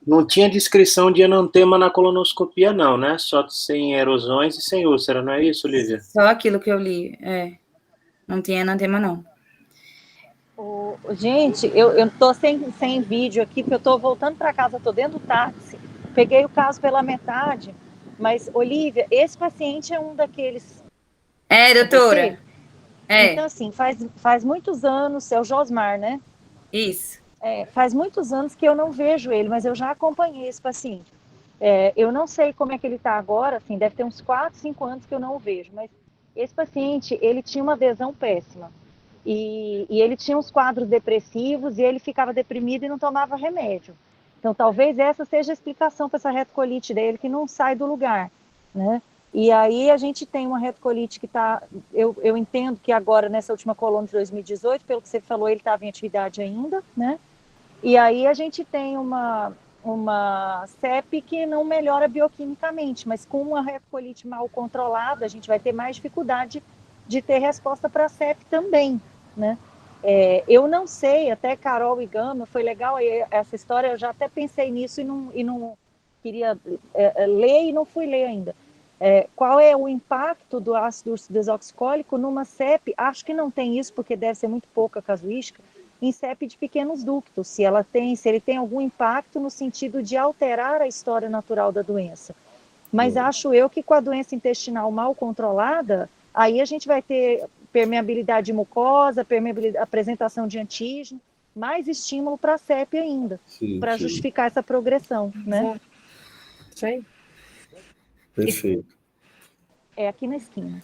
Não tinha descrição de enantema na colonoscopia, não, né? Só sem erosões e sem úlcera, não é isso, Lívia? Só aquilo que eu li, Não tinha enantema, não. Gente, eu tô sem vídeo aqui, porque eu tô voltando para casa, tô dentro do táxi. Peguei o caso pela metade, Mas, Olivia, esse paciente é um daqueles... Doutora. Então, assim, faz muitos anos, é o Josmar, né? Isso. Faz muitos anos que eu não vejo ele, mas eu já acompanhei esse paciente. Eu não sei como é que ele está agora, assim, deve ter uns 4, 5 anos que eu não o vejo, mas esse paciente, ele tinha uma adesão péssima. E ele tinha uns quadros depressivos e ele ficava deprimido e não tomava remédio. Então, talvez essa seja a explicação para essa retocolite dele, que não sai do lugar, né? E aí a gente tem uma retocolite que está... Eu entendo que agora, nessa última coluna de 2018, pelo que você falou, ele estava em atividade ainda, né? E aí a gente tem uma CEP que não melhora bioquimicamente, mas com uma retocolite mal controlada, a gente vai ter mais dificuldade de ter resposta para a CEP também, né? Eu não sei, até Carol e Gama, foi legal essa história, eu já até pensei nisso e não queria ler e não fui ler ainda. Qual é o impacto do ácido desoxicólico numa CEP? Acho que não tem isso, porque deve ser muito pouca casuística, em CEP de pequenos ductos, se ele tem algum impacto no sentido de alterar a história natural da doença. Mas acho eu que com a doença intestinal mal controlada, aí a gente vai ter permeabilidade de mucosa, apresentação de antígeno, mais estímulo para a CEP ainda, para justificar essa progressão, né? Isso aí. Perfeito. É aqui na esquina.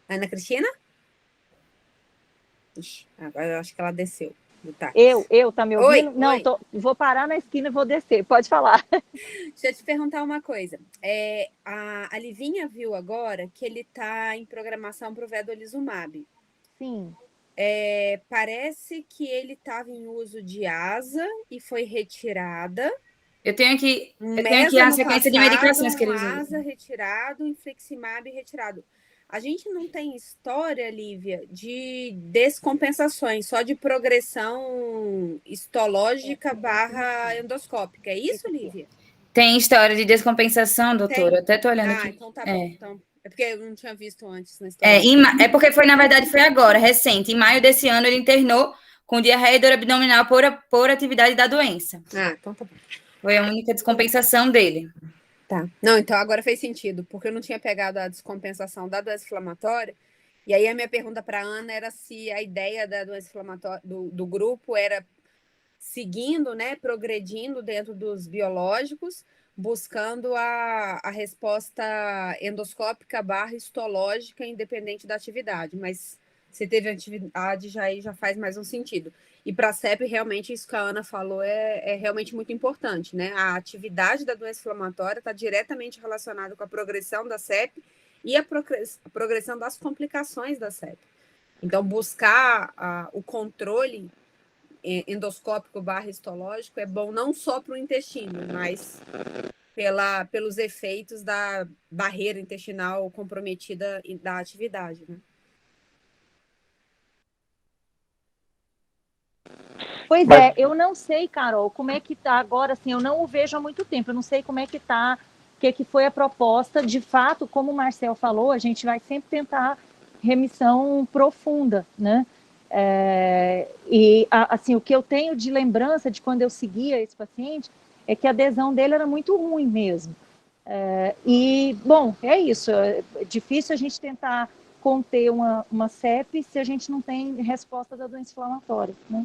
Ana Cristina? Ixi, agora eu acho que ela desceu. Tá. Tá me ouvindo? Oi, não, oi. Vou parar na esquina e vou descer. Pode falar. Deixa eu te perguntar uma coisa. A Livinha viu agora que ele está em programação para o vedolizumab. Sim. Parece que ele estava em uso de asa e foi retirada. Eu tenho aqui a sequência de medicações que ele usou. Asa retirado, infliximab retirado. A gente não tem história, Lívia, de descompensações, só de progressão histológica / endoscópica. É isso, Lívia? Tem história de descompensação, doutora? Eu até estou olhando aqui. Então tá bom. Então, é porque eu não tinha visto antes na história. Porque na verdade, foi agora, recente. Em maio desse ano, ele internou com diarreia e dor abdominal por atividade da doença. Então tá bom. Foi a única descompensação dele. Tá. Não, então agora fez sentido, porque eu não tinha pegado a descompensação da doença inflamatória, e aí a minha pergunta para a Ana era se a ideia da doença inflamatória do grupo era seguindo, né, progredindo dentro dos biológicos, buscando a resposta endoscópica / histológica independente da atividade, mas se teve atividade, já faz mais um sentido. E para a CEP, realmente, isso que a Ana falou é realmente muito importante, né? A atividade da doença inflamatória está diretamente relacionada com a progressão da CEP e a progressão das complicações da CEP. Então, buscar o controle endoscópico / histológico é bom não só para o intestino, mas pelos efeitos da barreira intestinal comprometida da atividade, né? Pois é, eu não sei, Carol, como é que tá agora, assim, eu não o vejo há muito tempo, eu não sei como é que tá, o que foi a proposta, de fato, como o Marcel falou, a gente vai sempre tentar remissão profunda, né? Assim, o que eu tenho de lembrança de quando eu seguia esse paciente é que a adesão dele era muito ruim mesmo. Bom, é isso, é difícil a gente tentar conter uma CEP se a gente não tem resposta da doença inflamatória, né?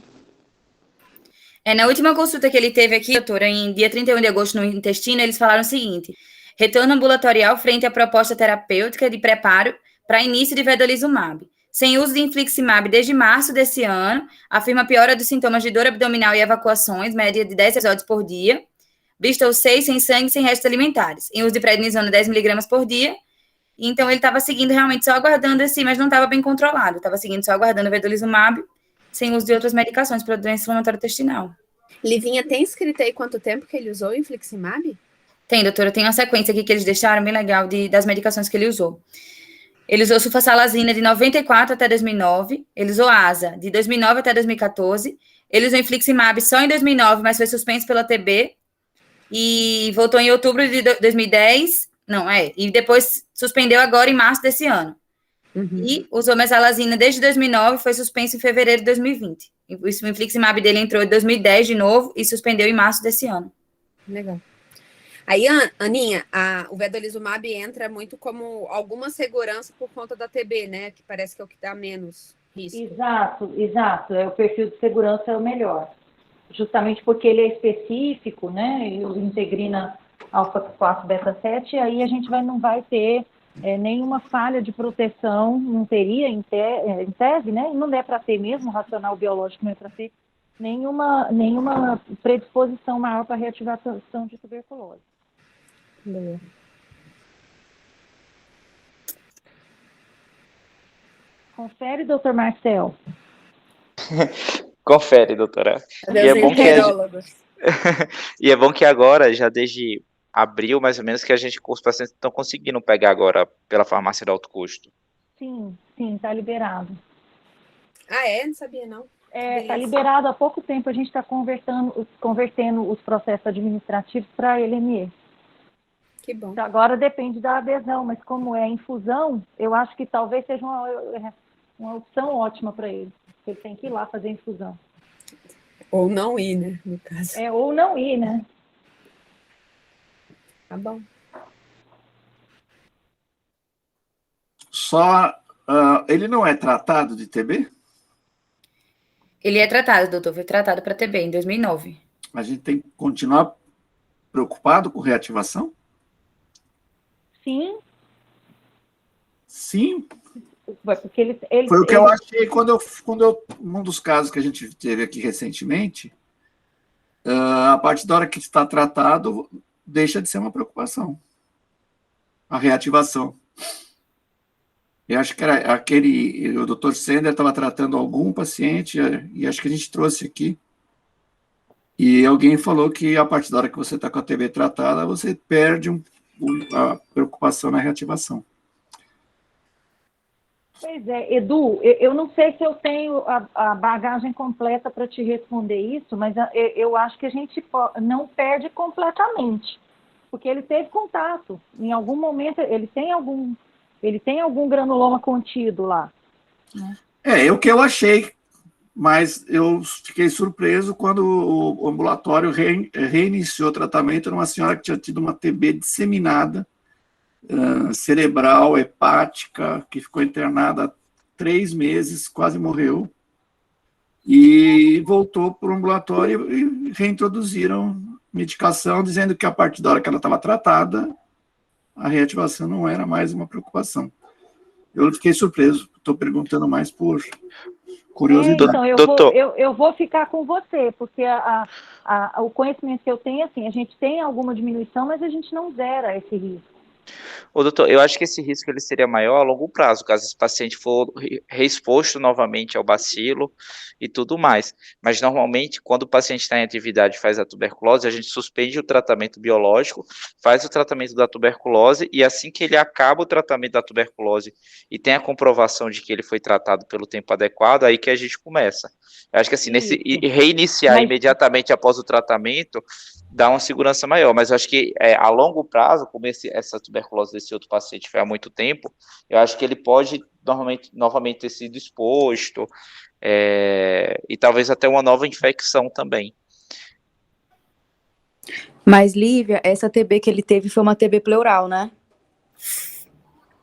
Na última consulta que ele teve aqui, doutora, em dia 31 de agosto no intestino, eles falaram o seguinte: retorno ambulatorial frente à proposta terapêutica de preparo para início de vedolizumab. Sem uso de infliximab desde março desse ano, afirma piora dos sintomas de dor abdominal e evacuações, média de 10 episódios por dia. Bristol 6, sem sangue, sem restos alimentares. Em uso de prednisona, 10 mg por dia. Então, ele estava seguindo realmente só aguardando mas não estava bem controlado. Estava seguindo só aguardando o vedolizumab, sem uso de outras medicações para doença inflamatória intestinal. Livinha, tem escrito aí quanto tempo que ele usou o infliximab? Tem, doutora. Tem uma sequência aqui que eles deixaram bem legal das medicações que ele usou. Ele usou sulfasalazina de 94 até 2009. Ele usou ASA de 2009 até 2014. Ele usou infliximab só em 2009, mas foi suspenso pela TB. E voltou em outubro de 2010. E depois suspendeu agora em março desse ano. E usou mesalazina desde 2009 e foi suspenso em fevereiro de 2020. O infliximab dele entrou em 2010 de novo e suspendeu em março desse ano. Legal. Aí, Aninha, o vedolizumab entra muito como alguma segurança por conta da TB, né? Que parece que é o que dá menos risco. Exato. O perfil de segurança é o melhor. Justamente porque ele é específico, né? E o integrina alfa-4 beta-7, e aí a gente não vai ter nenhuma falha de proteção, não teria em tese, né? E não é para ter mesmo, o racional biológico não é para ter nenhuma predisposição maior para reativação de tuberculose. Boa. Confere, doutor Marcel. Confere, doutora. E é bom que agora, já desde abril, mais ou menos, que os pacientes estão conseguindo pegar agora pela farmácia de alto custo. Sim, está liberado. Ah, é? Não sabia, não. Está liberado há pouco tempo, a gente está convertendo os processos administrativos para LME. Que bom. Então, agora depende da adesão, mas como é infusão, eu acho que talvez seja uma opção ótima para ele. Ele tem que ir lá fazer infusão. Ou não ir, né, no caso. Ou não ir, né? Tá bom. Só, ele não é tratado de TB? Ele é tratado, doutor, foi tratado para TB em 2009. A gente tem que continuar preocupado com reativação? Sim. Sim? Porque ele foi o que eu achei num dos casos que a gente teve aqui recentemente, a partir da hora que está tratado, deixa de ser uma preocupação. A reativação. Eu acho que era o Dr. Sender estava tratando algum paciente, e acho que a gente trouxe aqui, e alguém falou que a partir da hora que você está com a TB tratada, você perde a preocupação na reativação. Pois é, Edu, eu não sei se eu tenho a bagagem completa para te responder isso, mas eu acho que a gente não perde completamente, porque ele teve contato. Em algum momento, ele tem algum granuloma contido lá. Né? É o que eu achei, mas eu fiquei surpreso quando o ambulatório reiniciou o tratamento numa senhora que tinha tido uma TB disseminada, cerebral, hepática, que ficou internada há 3 meses, quase morreu, e voltou para o ambulatório e reintroduziram medicação, dizendo que a partir da hora que ela estava tratada, a reativação não era mais uma preocupação. Eu fiquei surpreso, estou perguntando mais por curiosidade. Então, eu vou ficar com você, porque o conhecimento que eu tenho, assim, a gente tem alguma diminuição, mas a gente não zera esse risco. Ô, doutor, eu acho que esse risco ele seria maior a longo prazo, caso esse paciente for reexposto novamente ao bacilo e tudo mais. Mas, normalmente, quando o paciente está em atividade e faz a tuberculose, a gente suspende o tratamento biológico, faz o tratamento da tuberculose, e assim que ele acaba o tratamento da tuberculose e tem a comprovação de que ele foi tratado pelo tempo adequado, aí que a gente começa. Eu acho que, assim, reiniciar imediatamente após o tratamento dá uma segurança maior, mas eu acho que a longo prazo, como essa tuberculose desse outro paciente foi há muito tempo, eu acho que ele pode novamente ter sido exposto, e talvez até uma nova infecção também. Mas, Lívia, essa TB que ele teve foi uma TB pleural, né?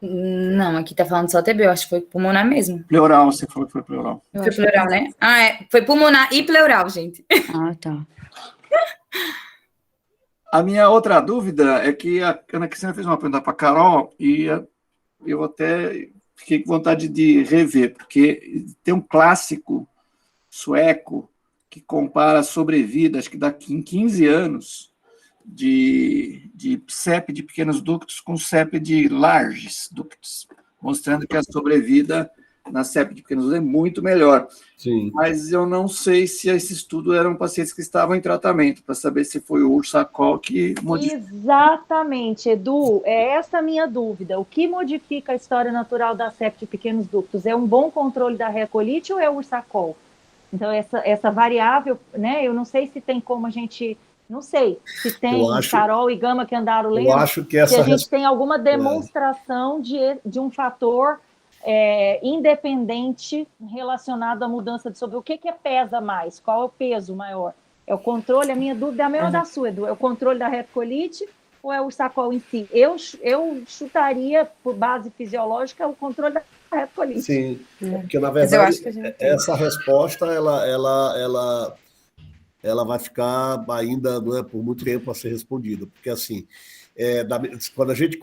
Não, aqui tá falando só TB, eu acho que foi pulmonar mesmo. Pleural, você falou que foi pleural. Foi pleural, né? Foi pulmonar e pleural, gente. Ah, tá. A minha outra dúvida é que a Ana Cristina fez uma pergunta para a Carol, e eu até fiquei com vontade de rever, porque tem um clássico sueco que compara a sobrevida, acho que daqui em 15 anos, de CEP de pequenos ductos com CEP de larges ductos, mostrando que a sobrevida na CEP de pequenos ductos é muito melhor. Sim. Mas eu não sei se esse estudo eram pacientes que estavam em tratamento, para saber se foi o Ursacol que modificou. Exatamente, Edu, é essa a minha dúvida. O que modifica a história natural da CEP de pequenos ductos? É um bom controle da recolite ou é o Ursacol? Então, essa variável, né, eu não sei se tem como a gente... Não sei se tem Carol e Gama que andaram lendo, eu acho que a gente tem alguma demonstração de um fator independente relacionado à mudança de sobre o que pesa mais, qual é o peso maior? É o controle, a minha dúvida é a mesma da sua, Edu, é o controle da retocolite ou é o sacol em si? Eu chutaria, por base fisiológica, o controle da retocolite. Sim, porque, na verdade, essa resposta, ela vai ficar ainda, não é, por muito tempo a ser respondida, porque, assim, quando a gente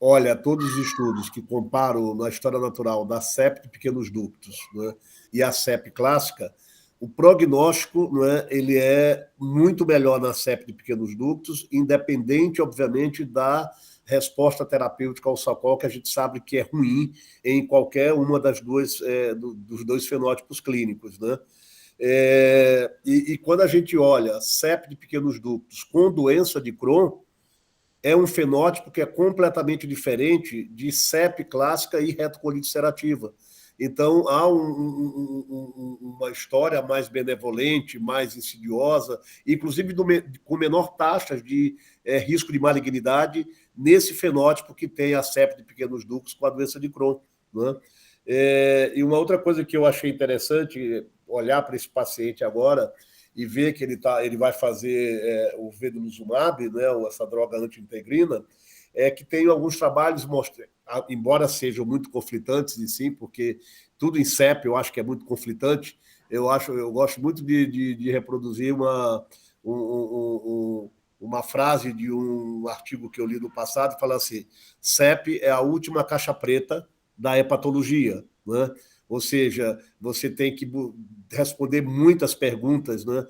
olha todos os estudos que comparam na história natural da CEP de pequenos ductos, né, e a CEP clássica, o prognóstico, não é, ele é muito melhor na CEP de pequenos ductos, independente, obviamente, da resposta terapêutica ao sacol, que a gente sabe que é ruim em qualquer uma dos dois fenótipos clínicos, né? E quando a gente olha CEP de pequenos ductos com doença de Crohn, é um fenótipo que é completamente diferente de CEP clássica e retocolite ulcerativa. Então, há uma história mais benevolente, mais insidiosa, inclusive com menor taxa de risco de malignidade nesse fenótipo que tem a CEP de pequenos ductos com a doença de Crohn, né? E uma outra coisa que eu achei interessante, olhar para esse paciente agora e ver que ele vai fazer o vedolizumab, né, essa droga anti-integrina, que tem alguns trabalhos mostrando, embora sejam muito conflitantes em si, porque tudo em CEP eu acho que é muito conflitante, eu gosto muito de reproduzir uma frase de um artigo que eu li no passado, que fala assim: CEP é a última caixa preta da hepatologia, né? Ou seja, você tem que responder muitas perguntas, né,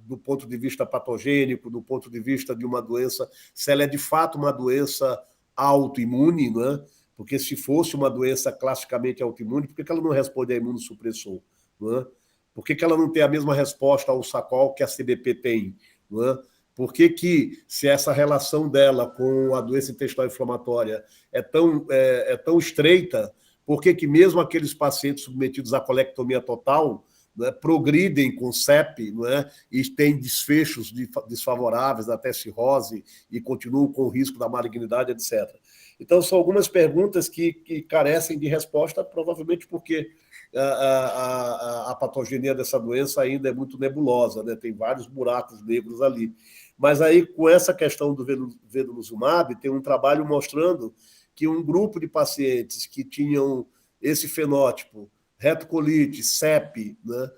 do ponto de vista patogênico, do ponto de vista de uma doença, se ela é de fato uma doença autoimune, né? Porque se fosse uma doença classicamente autoimune, por que ela não responde a imunossupressor? Né? Por que ela não tem a mesma resposta ao sacol que a CBP tem? Né? Por que, se essa relação dela com a doença intestinal inflamatória é tão estreita, por que mesmo aqueles pacientes submetidos à colectomia total, né, progridem com CEP, né, e têm desfechos desfavoráveis, até cirrose, e continuam com o risco da malignidade, etc. Então, são algumas perguntas que carecem de resposta, provavelmente porque a patogenia dessa doença ainda é muito nebulosa, né, tem vários buracos negros ali. Mas aí, com essa questão do vedolizumab, tem um trabalho mostrando que um grupo de pacientes que tinham esse fenótipo, retocolite, CEP, né,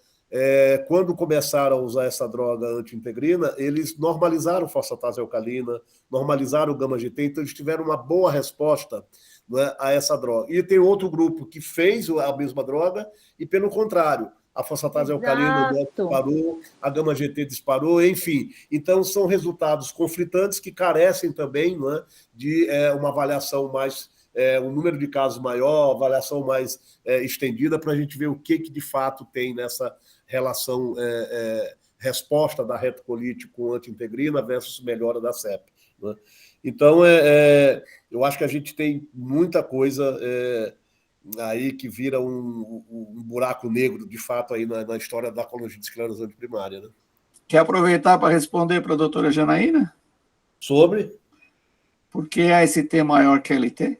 quando começaram a usar essa droga anti-integrina, eles normalizaram fosfatase alcalina, normalizaram o gama-GT, então eles tiveram uma boa resposta, né, a essa droga. E tem outro grupo que fez a mesma droga e, pelo contrário, a fosfatase alcalina disparou, a gama-GT disparou, enfim. Então, são resultados conflitantes que carecem também, né, de uma avaliação mais, um número de casos maior, avaliação mais estendida, para a gente ver o que de fato tem nessa relação resposta da retocolite com anti-integrina versus melhora da CEP. Né? Então, eu acho que a gente tem muita coisa aí que vira um buraco negro, de fato, aí na história da colongite esclerosante primária. Né? Quer aproveitar para responder para a doutora Janaína? Sobre? Por que a AST maior que a LT?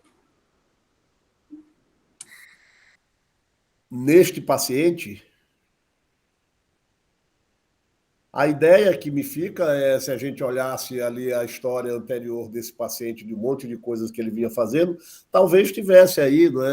Neste paciente, a ideia que me fica é, se a gente olhasse ali a história anterior desse paciente, de um monte de coisas que ele vinha fazendo, talvez tivesse aí, né,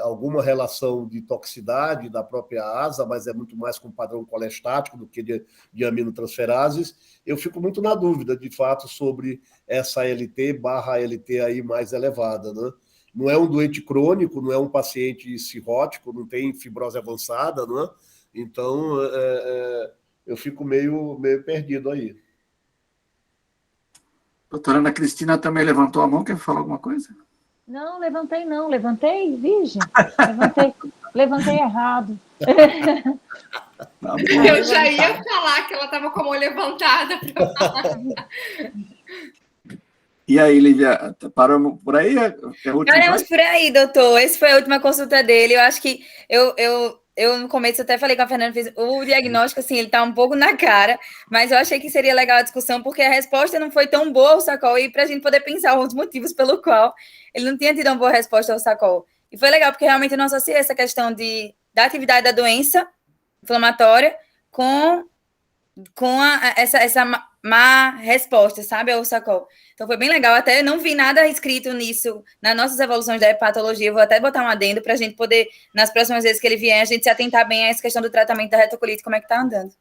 alguma relação de toxicidade da própria asa, mas é muito mais com padrão colestático do que de aminotransferases. Eu fico muito na dúvida, de fato, sobre essa LT/LT aí mais elevada, né? Não é um doente crônico, não é um paciente cirrótico, não tem fibrose avançada, né? Então, eu fico meio perdido aí. Doutora Ana Cristina também levantou a mão, quer falar alguma coisa? Não, levantei, virgem, levantei errado. Eu já ia falar que ela estava com a mão levantada para falar. E aí, Lívia, paramos por aí? Paramos por aí, doutor. Essa foi a última consulta dele. Eu acho que eu eu no começo até falei com a Fernanda, o diagnóstico, assim, ele tá um pouco na cara, mas eu achei que seria legal a discussão, porque a resposta não foi tão boa ao Sacol, e para a gente poder pensar os motivos pelo qual ele não tinha tido uma boa resposta ao Sacol. E foi legal, porque realmente eu não associei essa questão da atividade da doença inflamatória com essa má resposta, sabe, ao Sacol. Então foi bem legal, até não vi nada escrito nisso nas nossas evoluções da hepatologia, eu vou até botar um adendo para a gente poder, nas próximas vezes que ele vier, a gente se atentar bem a essa questão do tratamento da retocolite, como é que tá andando.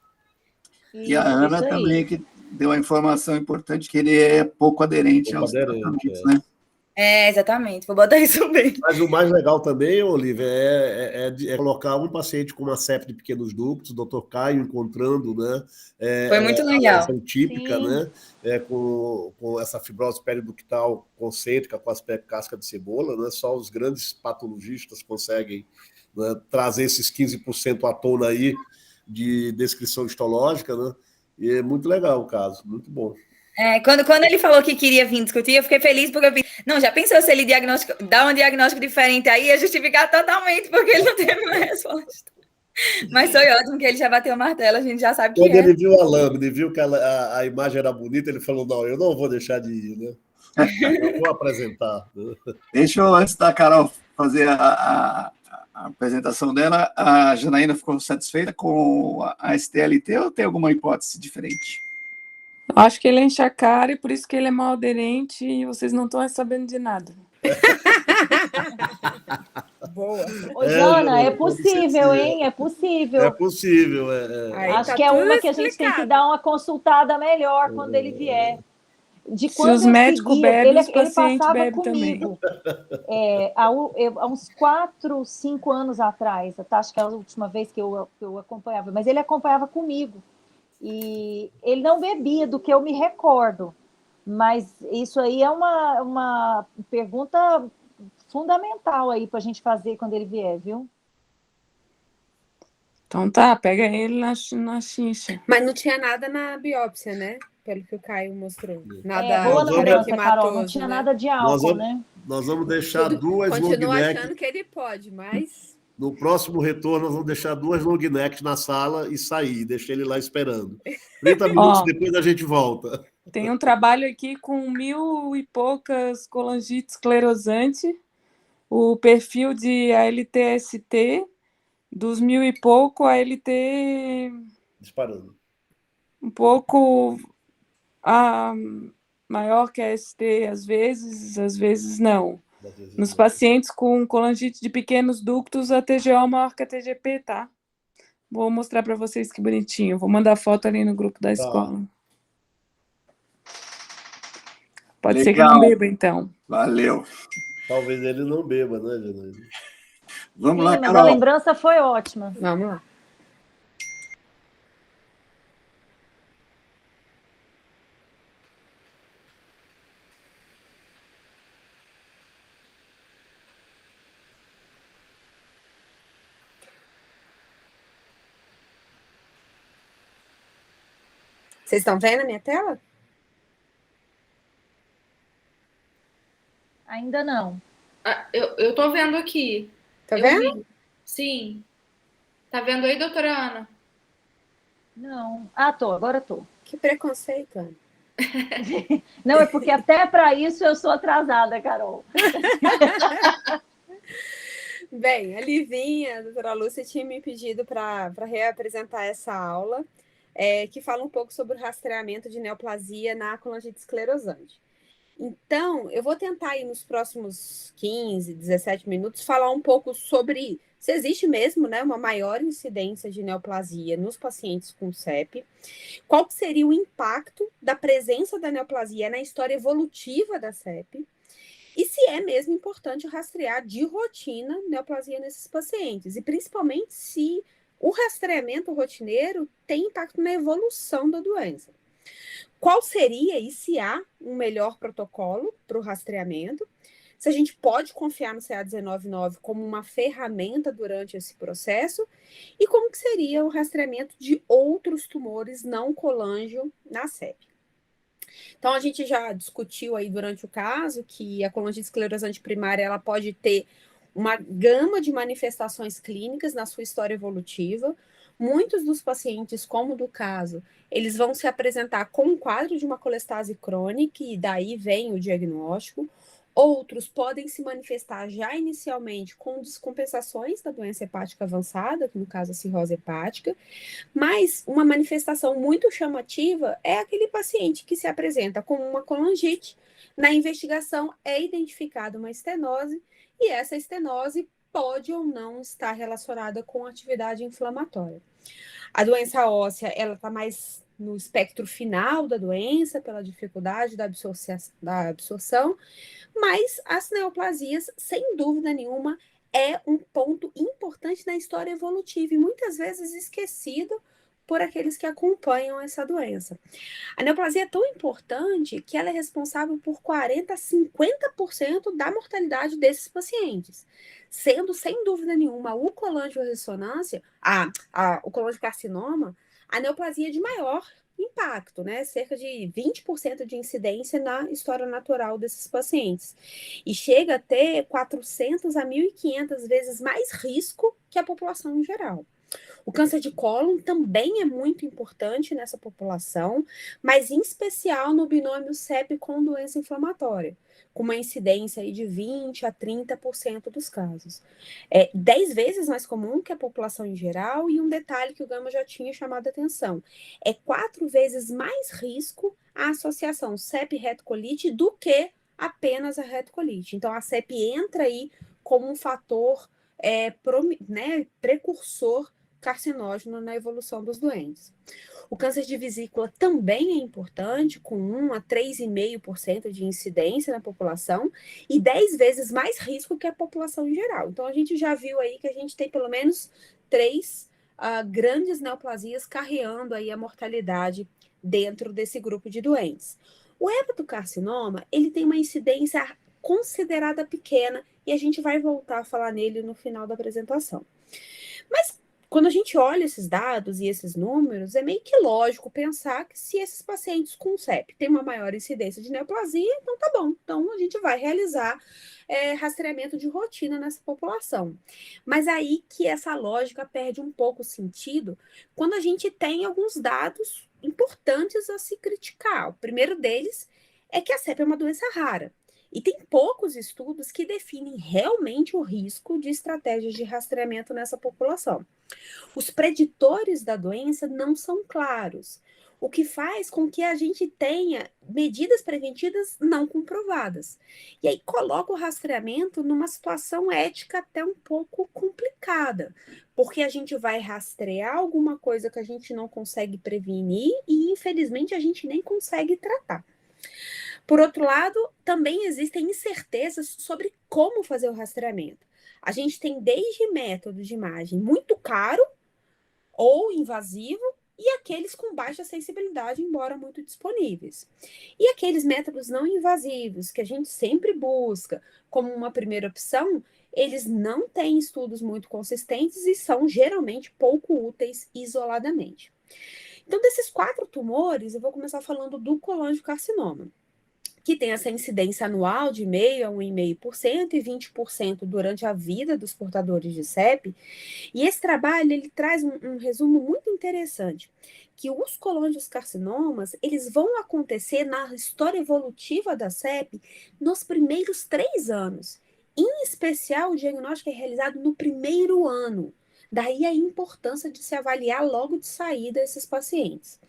E a Ana também, que deu a informação importante, que ele é pouco aderente aos tratamentos, né? Exatamente, vou botar isso bem. Mas o mais legal também, Olivia, é colocar um paciente com uma sepse de pequenos ductos, o Dr. Caio encontrando, né? Foi muito legal. A típica, né? Com essa fibrose periductal concêntrica, com aspecto casca de cebola, né? Só os grandes patologistas conseguem, né, trazer esses 15% à tona aí de descrição histológica, né? E é muito legal o caso, muito bom. Quando ele falou que queria vir discutir, eu fiquei feliz, porque eu pensei, não, já pensou se ele dá um diagnóstico diferente aí, ia justificar totalmente, porque ele não teve uma resposta. Mas foi ótimo que ele já bateu o martelo, a gente já sabe que Quando ele viu a lâmina e viu que a imagem era bonita, ele falou, não, eu não vou deixar de ir, né? Eu vou apresentar. Deixa eu, antes da Carol fazer a apresentação dela, a Janaína ficou satisfeita com a STLT ou tem alguma hipótese diferente? Eu acho que ele enche a cara e por isso que ele é mal aderente e vocês não estão sabendo de nada. Boa. Ô, Jana, é possível, hein? É possível. É possível. Acho que é uma que a gente tem que dar uma consultada melhor quando ele vier. De Se quando os eu médicos seguia, bebem, os ele pacientes passava bebem comigo. Há uns 4, 5 anos atrás, acho que é a última vez que eu acompanhava, mas ele acompanhava comigo. E ele não bebia, do que eu me recordo. Mas isso aí é uma pergunta fundamental aí para a gente fazer quando ele vier, viu? Então tá, pega ele na xixa. Mas não tinha nada na biópsia, né? Pelo que o Caio mostrou. Nada boa lembrança, Carol. Não né? tinha nada de álcool, né? Nós vamos deixar duas long Continuo neck. achando que ele pode, mas... No próximo retorno, nós vamos deixar 2 long neck na sala e sair, deixar ele lá esperando. 30 minutos depois a gente volta. Tem um trabalho aqui com 1.000 e poucas colangite esclerosante, o perfil de ALT-ST, dos 1.000 e pouco, a ALT disparando. Um pouco maior que a ST, às vezes não. Nos pacientes com colangite de pequenos ductos, a TGO é maior que a TGP, tá? Vou mostrar para vocês que bonitinho. Vou mandar foto ali no grupo da escola. Pode ser que não beba, então. Valeu. Talvez ele não beba, né, Janaína? Vamos lá, mas Carol. a lembrança foi ótima. Vamos lá. Vocês estão vendo a minha tela? Ainda não. Eu tô vendo aqui. Tá vendo? Vi. Sim. Tá vendo aí, doutora Ana? Não. Agora tô. Que preconceito, Ana. Não, é porque até para isso eu sou atrasada, Carol. Bem, a Livinha, a doutora Lúcia, tinha me pedido para reapresentar essa aula, que fala um pouco sobre o rastreamento de neoplasia na colangite esclerosante. Então, eu vou tentar aí nos próximos 15, 17 minutos falar um pouco sobre se existe mesmo, né, uma maior incidência de neoplasia nos pacientes com CEP, qual seria o impacto da presença da neoplasia na história evolutiva da CEP, e se é mesmo importante rastrear de rotina neoplasia nesses pacientes, e principalmente se o rastreamento rotineiro tem impacto na evolução da doença. Qual seria e se há um melhor protocolo para o rastreamento? Se a gente pode confiar no CA199 como uma ferramenta durante esse processo? E como que seria o rastreamento de outros tumores não colangio na CEP? Então, a gente já discutiu aí durante o caso que a colangite esclerosante primária ela pode ter uma gama de manifestações clínicas na sua história evolutiva. Muitos dos pacientes, como do caso, eles vão se apresentar com um quadro de uma colestase crônica e daí vem o diagnóstico. Outros podem se manifestar já inicialmente com descompensações da doença hepática avançada, que no caso a cirrose hepática, mas uma manifestação muito chamativa é aquele paciente que se apresenta com uma colangite, na investigação é identificada uma estenose, e essa estenose pode ou não estar relacionada com atividade inflamatória. A doença óssea, ela está mais no espectro final da doença, pela dificuldade da absorção, mas as neoplasias, sem dúvida nenhuma, é um ponto importante na história evolutiva e muitas vezes esquecido por aqueles que acompanham essa doença. A neoplasia é tão importante que ela é responsável por 40% a 50% da mortalidade desses pacientes, sendo, sem dúvida nenhuma, o colangiorressonância, o colangiocarcinoma, a neoplasia de maior impacto, né? Cerca de 20% de incidência na história natural desses pacientes. E chega a ter 400 a 1.500 vezes mais risco que a população em geral. O câncer de cólon também é muito importante nessa população, mas em especial no binômio CEP com doença inflamatória, com uma incidência aí de 20% a 30% dos casos. É 10 vezes mais comum que a população em geral, e um detalhe que o Gama já tinha chamado a atenção, é 4 vezes mais risco a associação CEP-retocolite do que apenas a retocolite. Então, a CEP entra aí como um fator precursor carcinógeno na evolução dos doentes. O câncer de vesícula também é importante, com 1 a 3,5% de incidência na população e 10 vezes mais risco que a população em geral. Então, a gente já viu aí que a gente tem pelo menos 3 grandes neoplasias carreando aí a mortalidade dentro desse grupo de doentes. O hepatocarcinoma, ele tem uma incidência considerada pequena e a gente vai voltar a falar nele no final da apresentação. Mas quando a gente olha esses dados e esses números, é meio que lógico pensar que se esses pacientes com CEP têm uma maior incidência de neoplasia, então tá bom. Então a gente vai realizar rastreamento de rotina nessa população. Mas aí que essa lógica perde um pouco o sentido quando a gente tem alguns dados importantes a se criticar. O primeiro deles é que a CEP é uma doença rara. E tem poucos estudos que definem realmente o risco de estratégias de rastreamento nessa população. Os preditores da doença não são claros, o que faz com que a gente tenha medidas preventivas não comprovadas. E aí coloca o rastreamento numa situação ética até um pouco complicada, porque a gente vai rastrear alguma coisa que a gente não consegue prevenir e, infelizmente, a gente nem consegue tratar. Por outro lado, também existem incertezas sobre como fazer o rastreamento. A gente tem desde métodos de imagem muito caro ou invasivo e aqueles com baixa sensibilidade, embora muito disponíveis. E aqueles métodos não invasivos, que a gente sempre busca como uma primeira opção, eles não têm estudos muito consistentes e são geralmente pouco úteis isoladamente. Então, desses 4 tumores, eu vou começar falando do colangiocarcinoma, que tem essa incidência anual de 0,5% a 1,5% e 20% durante a vida dos portadores de CEP. E esse trabalho, ele traz um resumo muito interessante, que os colangiocarcinomas, eles vão acontecer na história evolutiva da CEP nos primeiros 3 anos. Em especial, o diagnóstico é realizado no primeiro ano. Daí a importância de se avaliar logo de saída esses pacientes.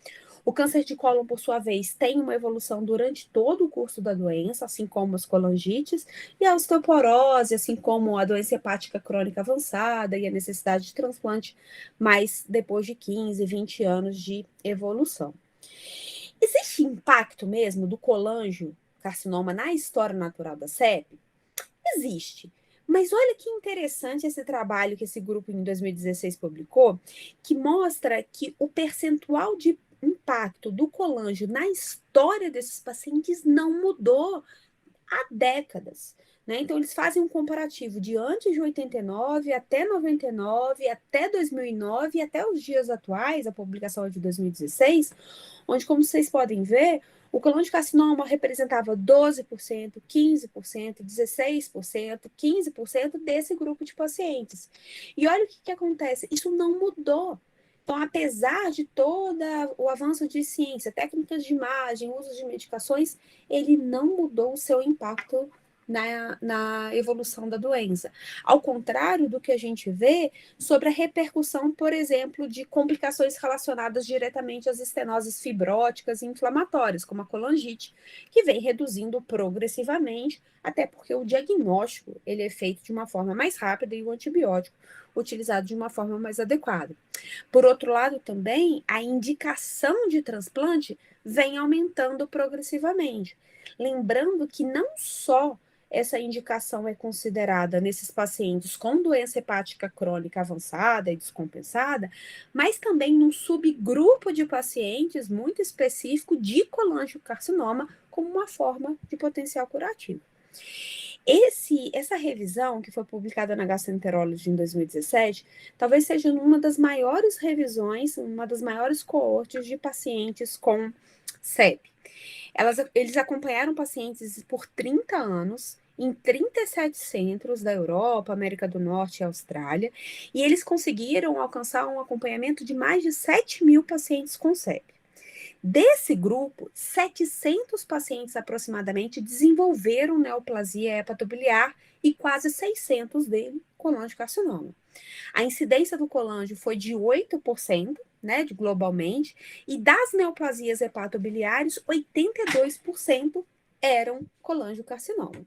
O câncer de cólon, por sua vez, tem uma evolução durante todo o curso da doença, assim como as colangites, e a osteoporose, assim como a doença hepática crônica avançada e a necessidade de transplante, mas depois de 15, 20 anos de evolução. Existe impacto mesmo do colangiocarcinoma na história natural da CEP? Existe. Mas olha que interessante esse trabalho que esse grupo em 2016 publicou, que mostra que o percentual de impacto do colangio na história desses pacientes não mudou há décadas. né? Então, eles fazem um comparativo de antes de 89, até 99, até 2009 e até os dias atuais, a publicação é de 2016, onde, como vocês podem ver, o colangiocarcinoma representava 12%, 15%, 16%, 15% desse grupo de pacientes. E olha o que acontece, isso não mudou. Então, apesar de todo o avanço de ciência, técnicas de imagem, uso de medicações, ele não mudou o seu impacto na evolução da doença. Ao contrário do que a gente vê sobre a repercussão, por exemplo, de complicações relacionadas diretamente às estenoses fibróticas e inflamatórias, como a colangite, que vem reduzindo progressivamente, até porque o diagnóstico ele é feito de uma forma mais rápida e o antibiótico utilizado de uma forma mais adequada. Por outro lado, também, a indicação de transplante vem aumentando progressivamente. Lembrando que não só essa indicação é considerada nesses pacientes com doença hepática crônica avançada e descompensada, mas também num subgrupo de pacientes muito específico de colangiocarcinoma como uma forma de potencial curativo. Essa revisão, que foi publicada na Gastroenterology em 2017, talvez seja uma das maiores revisões, uma das maiores coortes de pacientes com CEP. Eles acompanharam pacientes por 30 anos, em 37 centros da Europa, América do Norte e Austrália, e eles conseguiram alcançar um acompanhamento de mais de 7.000 pacientes com CEP. Desse grupo, 700 pacientes aproximadamente desenvolveram neoplasia hepatobiliar e quase 600 dele colangiocarcinoma. A incidência do colangio foi de 8%, né, globalmente, e das neoplasias hepatobiliares, 82% eram colangiocarcinoma.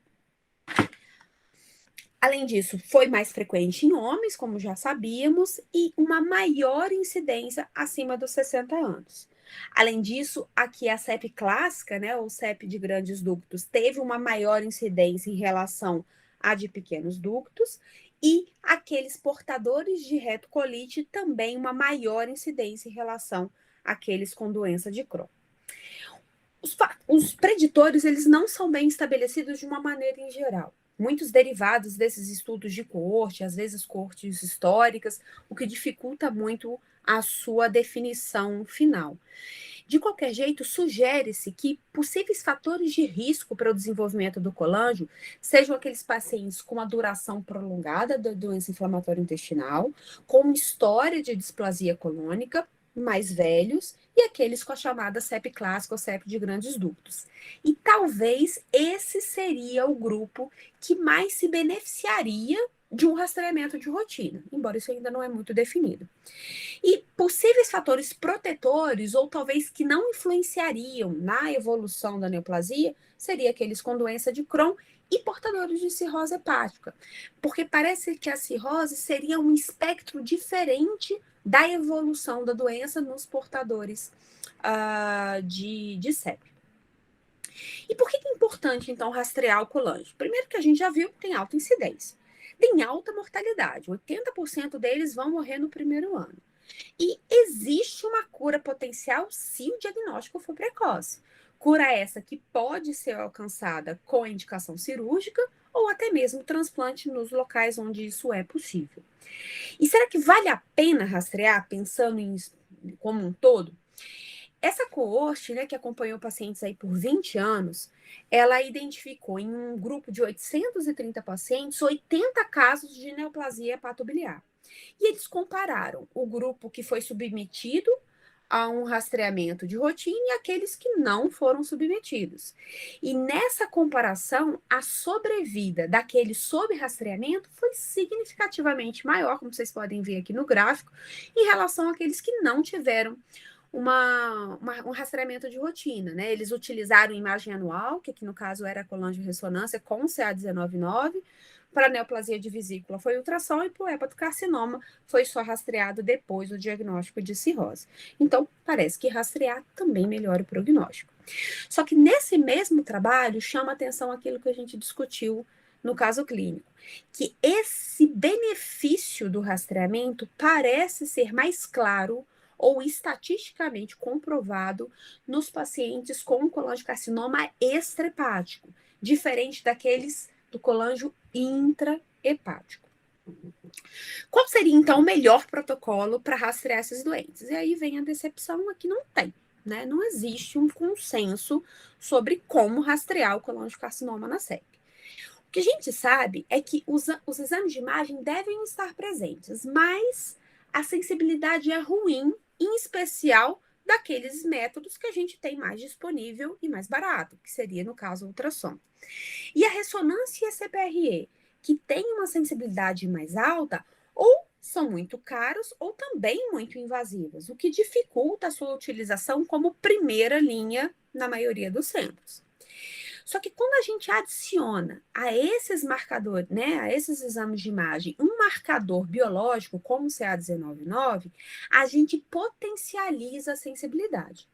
Além disso, foi mais frequente em homens, como já sabíamos, e uma maior incidência acima dos 60 anos. Além disso, aqui a CEP clássica, né, ou CEP de grandes ductos, teve uma maior incidência em relação à de pequenos ductos, e aqueles portadores de retocolite também uma maior incidência em relação àqueles com doença de Crohn. Os preditores, eles não são bem estabelecidos de uma maneira em geral. Muitos derivados desses estudos de coorte, às vezes coortes históricas, o que dificulta muito a sua definição final. De qualquer jeito, sugere-se que possíveis fatores de risco para o desenvolvimento do colangio sejam aqueles pacientes com uma duração prolongada da doença inflamatória intestinal, com história de displasia colônica, mais velhos, e aqueles com a chamada CEP clássica ou CEP de grandes ductos. E talvez esse seria o grupo que mais se beneficiaria de um rastreamento de rotina, embora isso ainda não é muito definido. E possíveis fatores protetores, ou talvez que não influenciariam na evolução da neoplasia, seria aqueles com doença de Crohn e portadores de cirrose hepática, porque parece que a cirrose seria um espectro diferente da evolução da doença nos portadores de CEP. E por que é importante, então, rastrear o colangio? Primeiro que a gente já viu que tem alta incidência. Tem alta mortalidade, 80% deles vão morrer no primeiro ano. E existe uma cura potencial se o diagnóstico for precoce. Cura essa que pode ser alcançada com indicação cirúrgica ou até mesmo transplante nos locais onde isso é possível. E será que vale a pena rastrear, pensando em como um todo? Essa coorte, né, que acompanhou pacientes aí por 20 anos, ela identificou em um grupo de 830 pacientes 80 casos de neoplasia hepatobiliar. E eles compararam o grupo que foi submetido a um rastreamento de rotina e aqueles que não foram submetidos. E nessa comparação, a sobrevida daquele sob rastreamento foi significativamente maior, como vocês podem ver aqui no gráfico, em relação àqueles que não tiveram um rastreamento de rotina, né? Eles utilizaram imagem anual, que aqui no caso era colangiorressonância com CA19-9, para a neoplasia de vesícula foi ultrassom e para o hepatocarcinoma foi só rastreado depois do diagnóstico de cirrose. Então, parece que rastrear também melhora o prognóstico. Só que nesse mesmo trabalho chama atenção aquilo que a gente discutiu no caso clínico, que esse benefício do rastreamento parece ser mais claro ou estatisticamente comprovado nos pacientes com colangiocarcinoma extrahepático, diferente daqueles do colangio intrahepático. Qual seria, então, o melhor protocolo para rastrear esses doentes? E aí vem a decepção, aqui não tem, né? Não existe um consenso sobre como rastrear o colangiocarcinoma na CEP. O que a gente sabe é que os exames de imagem devem estar presentes, mas a sensibilidade é ruim, em especial daqueles métodos que a gente tem mais disponível e mais barato, que seria, no caso, o ultrassom. E a ressonância e a CPRE, que tem uma sensibilidade mais alta, ou são muito caros ou também muito invasivas, o que dificulta a sua utilização como primeira linha na maioria dos centros. Só que quando a gente adiciona a esses marcadores, né, a esses exames de imagem, um marcador biológico como o CA199, a gente potencializa a sensibilidade.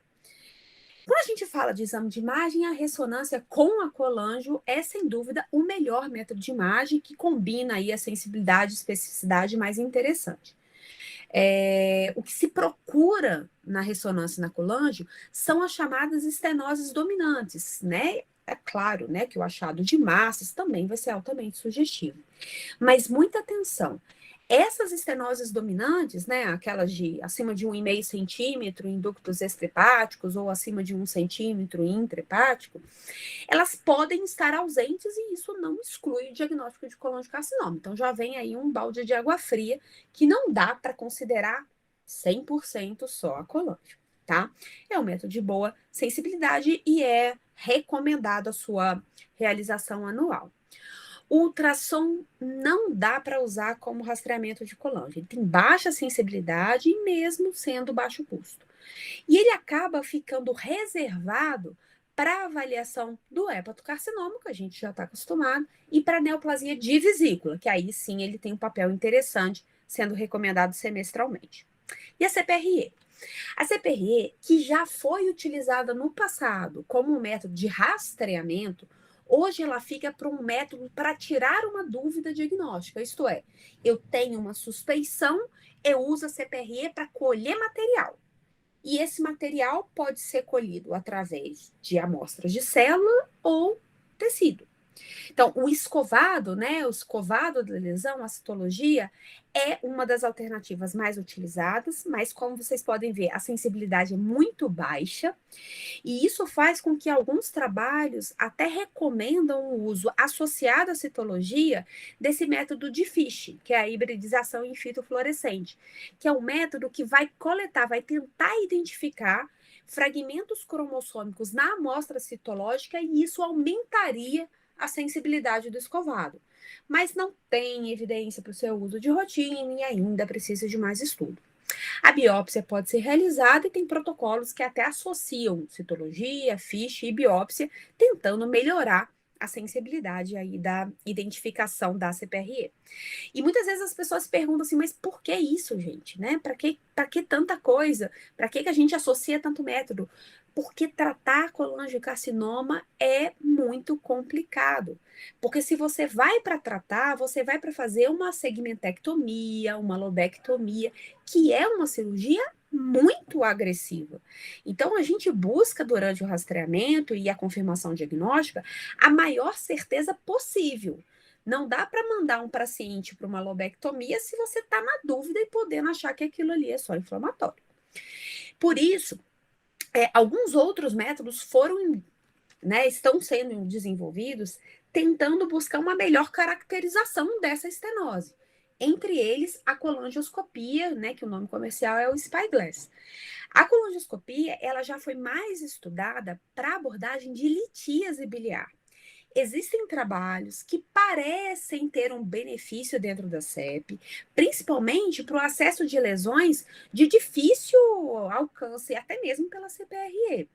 Quando a gente fala de exame de imagem, a ressonância com a colangio é, sem dúvida, o melhor método de imagem que combina aí a sensibilidade e especificidade mais interessante. O que se procura na ressonância e na colangio são as chamadas estenoses dominantes, né? É claro, né, que o achado de massas também vai ser altamente sugestivo. Mas muita atenção. Essas estenoses dominantes, né, aquelas de acima de 1,5 centímetro em ductos extrahepáticos ou acima de 1 centímetro intrahepático, elas podem estar ausentes e isso não exclui o diagnóstico de colangiocarcinoma. Então já vem aí um balde de água fria que não dá para considerar 100% só a colangio, tá? É um método de boa sensibilidade e é recomendado a sua realização anual. O ultrassom não dá para usar como rastreamento de colangio. Ele tem baixa sensibilidade e mesmo sendo baixo custo. E ele acaba ficando reservado para avaliação do hepatocarcinoma, que a gente já está acostumado, e para neoplasia de vesícula, que aí sim ele tem um papel interessante, sendo recomendado semestralmente. E a CPRE? A CPRE, que já foi utilizada no passado como um método de rastreamento, hoje ela fica para um método para tirar uma dúvida diagnóstica, isto é, eu tenho uma suspeição, eu uso a CPRE para colher material. E esse material pode ser colhido através de amostras de célula ou tecido. Então, o escovado, né, o escovado da lesão, a citologia, é uma das alternativas mais utilizadas, mas como vocês podem ver, a sensibilidade é muito baixa, e isso faz com que alguns trabalhos até recomendam o uso associado à citologia desse método de FISH, que é a hibridização in vitro fluorescente, que é um método que vai coletar, vai tentar identificar fragmentos cromossômicos na amostra citológica e isso aumentaria a sensibilidade do escovado. Mas não tem evidência para o seu uso de rotina e ainda precisa de mais estudo. A biópsia pode ser realizada e tem protocolos que até associam citologia, FISH e biópsia, tentando melhorar a sensibilidade aí da identificação da CPRE. E muitas vezes as pessoas perguntam assim, mas por que isso, gente? Né? Para que tanta coisa? Para que a gente associa tanto método? Porque tratar colangiocarcinoma é muito complicado. Porque se você vai para tratar, você vai para fazer uma segmentectomia, uma lobectomia, que é uma cirurgia muito agressiva. Então, a gente busca, durante o rastreamento e a confirmação diagnóstica, a maior certeza possível. Não dá para mandar um paciente para uma lobectomia se você está na dúvida e podendo achar que aquilo ali é só inflamatório. Por isso, alguns outros métodos foram, né, estão sendo desenvolvidos tentando buscar uma melhor caracterização dessa estenose. Entre eles, a colangioscopia, né, que o nome comercial é o Spyglass. A colangioscopia, ela já foi mais estudada para abordagem de litíase biliar. Existem trabalhos que parecem ter um benefício dentro da CEP, principalmente para o acesso de lesões de difícil alcance, até mesmo pela CPRE.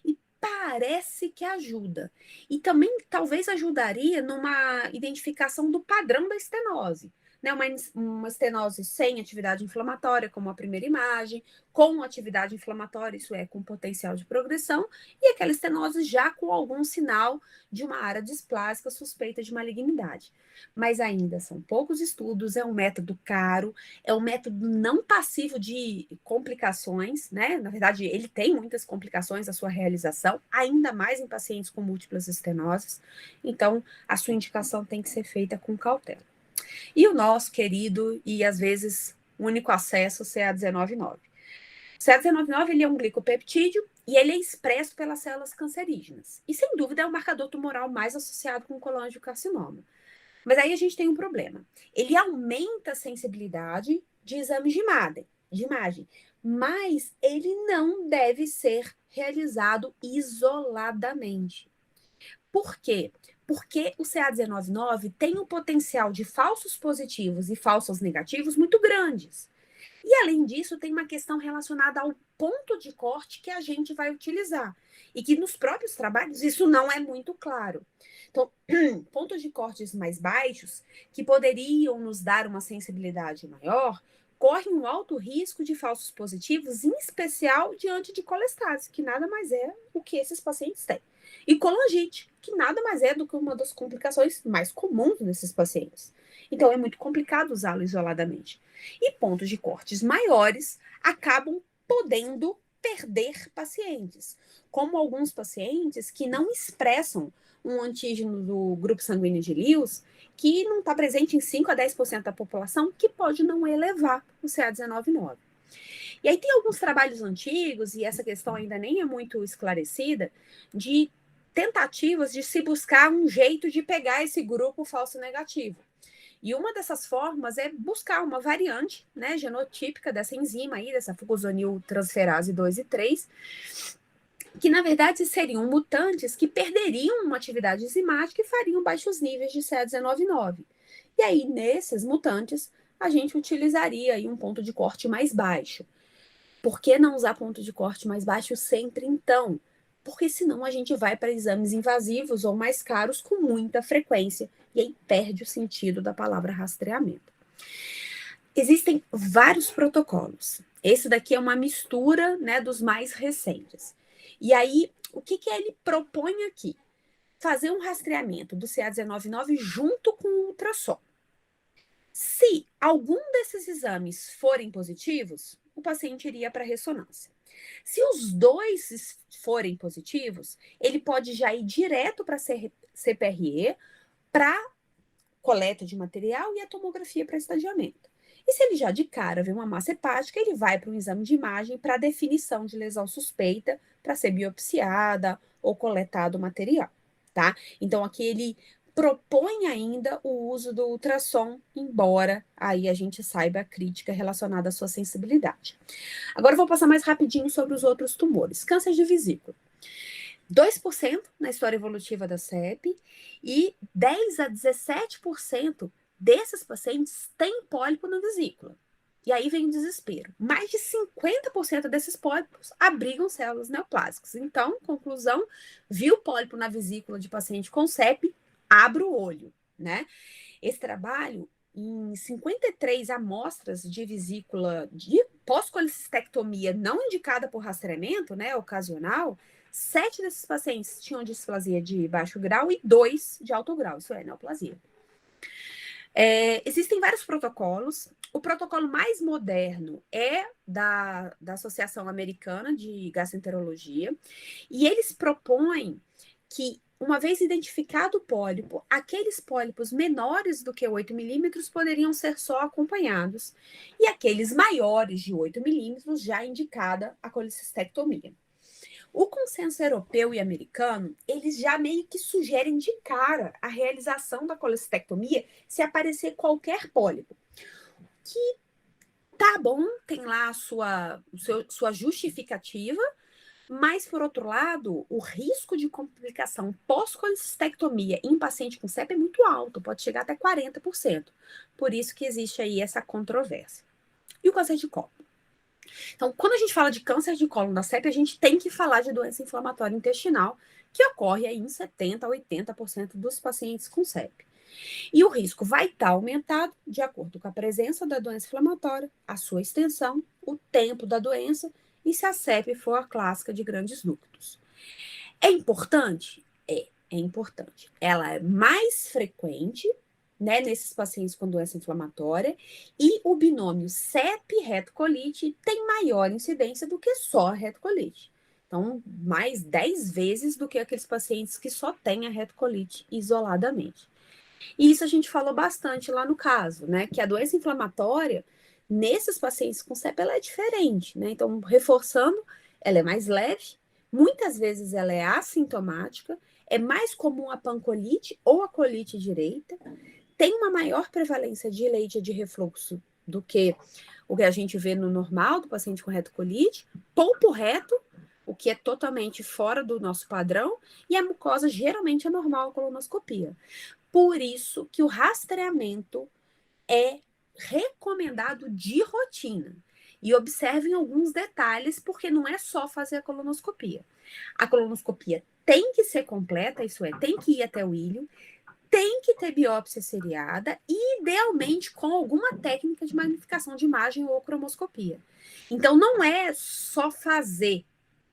E parece que ajuda. E também talvez ajudaria numa identificação do padrão da estenose. né? Uma estenose sem atividade inflamatória, como a primeira imagem, com atividade inflamatória, isso é, com potencial de progressão, e aquela estenose já com algum sinal de uma área displásica suspeita de malignidade. Mas ainda são poucos estudos, é um método caro, é um método não passivo de complicações, né? Na verdade, ele tem muitas complicações a sua realização, ainda mais em pacientes com múltiplas estenoses. Então, a sua indicação tem que ser feita com cautela. E o nosso querido e, às vezes, único acesso, CA199. O CA199 ele é um glicopeptídeo e ele é expresso pelas células cancerígenas. E, sem dúvida, é o marcador tumoral mais associado com colangiocarcinoma. Mas aí a gente tem um problema. Ele aumenta a sensibilidade de exames de imagem, mas ele não deve ser realizado isoladamente. Por quê? Porque o CA199 tem um potencial de falsos positivos e falsos negativos muito grandes. E, além disso, tem uma questão relacionada ao ponto de corte que a gente vai utilizar. E que nos próprios trabalhos isso não é muito claro. Então, pontos de cortes mais baixos, que poderiam nos dar uma sensibilidade maior, correm um alto risco de falsos positivos, em especial diante de colestase, que nada mais é o que esses pacientes têm. E colangite, que nada mais é do que uma das complicações mais comuns nesses pacientes. Então, é muito complicado usá-lo isoladamente. E pontos de cortes maiores acabam podendo perder pacientes, como alguns pacientes que não expressam um antígeno do grupo sanguíneo de Lewis, que não está presente em 5 a 10% da população, que pode não elevar o CA199. E aí tem alguns trabalhos antigos, e essa questão ainda nem é muito esclarecida, de tentativas de se buscar um jeito de pegar esse grupo falso negativo. E uma dessas formas é buscar uma variante, né, genotípica dessa enzima aí, dessa fucosaniltransferase 2 e 3, que na verdade seriam mutantes que perderiam uma atividade enzimática e fariam baixos níveis de CA199. E aí, nesses mutantes, a gente utilizaria aí um ponto de corte mais baixo. Por que não usar ponto de corte mais baixo sempre, então? Porque senão a gente vai para exames invasivos ou mais caros com muita frequência, e aí perde o sentido da palavra rastreamento. Existem vários protocolos. Esse daqui é uma mistura, né, dos mais recentes. E aí, o que ele propõe aqui? Fazer um rastreamento do CA199 junto com o ultrassom. Se algum desses exames forem positivos, o paciente iria para a ressonância. Se os dois forem positivos, ele pode já ir direto para a CPRE, para coleta de material e a tomografia para estadiamento. E se ele já de cara vê uma massa hepática, ele vai para um exame de imagem para definição de lesão suspeita, para ser biopsiada ou coletado o material, tá? Então, aqui ele propõe ainda o uso do ultrassom, embora aí a gente saiba a crítica relacionada à sua sensibilidade. Agora eu vou passar mais rapidinho sobre os outros tumores. Câncer de vesícula. 2% na história evolutiva da CEP e 10 a 17% desses pacientes têm pólipo na vesícula. E aí vem o desespero. Mais de 50% desses pólipos abrigam células neoplásicas. Então, conclusão, viu pólipo na vesícula de paciente com CEP, abra o olho, né? Esse trabalho, em 53 amostras de vesícula de pós-colecistectomia não indicada por rastreamento, né, ocasional, 7 desses pacientes tinham displasia de baixo grau e 2 de alto grau, isso é, neoplasia. Existem vários protocolos. O protocolo mais moderno é da Associação Americana de Gastroenterologia, e eles propõem que, uma vez identificado o pólipo, aqueles pólipos menores do que 8 milímetros poderiam ser só acompanhados, e aqueles maiores de 8 milímetros já indicada a colecistectomia. O consenso europeu e americano, eles já meio que sugerem de cara a realização da colecistectomia se aparecer qualquer pólipo. Que tá bom, tem lá a sua justificativa, mas, por outro lado, o risco de complicação pós-colecistectomia em paciente com CEP é muito alto, pode chegar até 40%. Por isso que existe aí essa controvérsia. E o câncer de colo? Então, quando a gente fala de câncer de colo na CEP, a gente tem que falar de doença inflamatória intestinal, que ocorre aí em 70% a 80% dos pacientes com CEP. E o risco vai estar aumentado de acordo com a presença da doença inflamatória, a sua extensão, o tempo da doença e se a CEP for a clássica de grandes núcleos. É importante? É importante. Ela é mais frequente, né, nesses pacientes com doença inflamatória, e o binômio CEP-retocolite tem maior incidência do que só a retocolite. Então, mais 10 vezes do que aqueles pacientes que só têm a retocolite isoladamente. E isso a gente falou bastante lá no caso, né, que a doença inflamatória, nesses pacientes com CEP, ela é diferente, né? Então, reforçando, ela é mais leve, muitas vezes ela é assintomática, é mais comum a pancolite ou a colite direita, tem uma maior prevalência de leite de refluxo do que o que a gente vê no normal do paciente com retocolite, polpo reto, o que é totalmente fora do nosso padrão, e a mucosa geralmente é normal a colonoscopia. Por isso que o rastreamento é recomendado de rotina. E observem alguns detalhes, porque não é só fazer a colonoscopia. A colonoscopia tem que ser completa, isso é, tem que ir até o ilho, tem que ter biópsia seriada e, idealmente, com alguma técnica de magnificação de imagem ou cromoscopia. Então, não é só fazer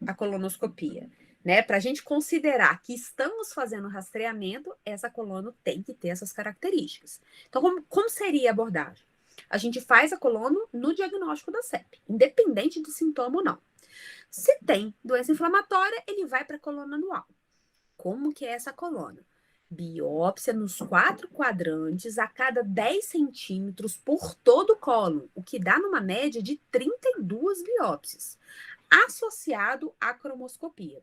a colonoscopia, né? Para a gente considerar que estamos fazendo rastreamento, essa colono tem que ter essas características. Então, como seria a abordagem? A gente faz a colono no diagnóstico da CEP, independente de sintoma ou não. Se tem doença inflamatória, ele vai para a coluna anual. Como que é essa coluna? Biópsia nos 4 quadrantes a cada 10 centímetros por todo o cólon, o que dá numa média de 32 biópsias, associado à cromoscopia.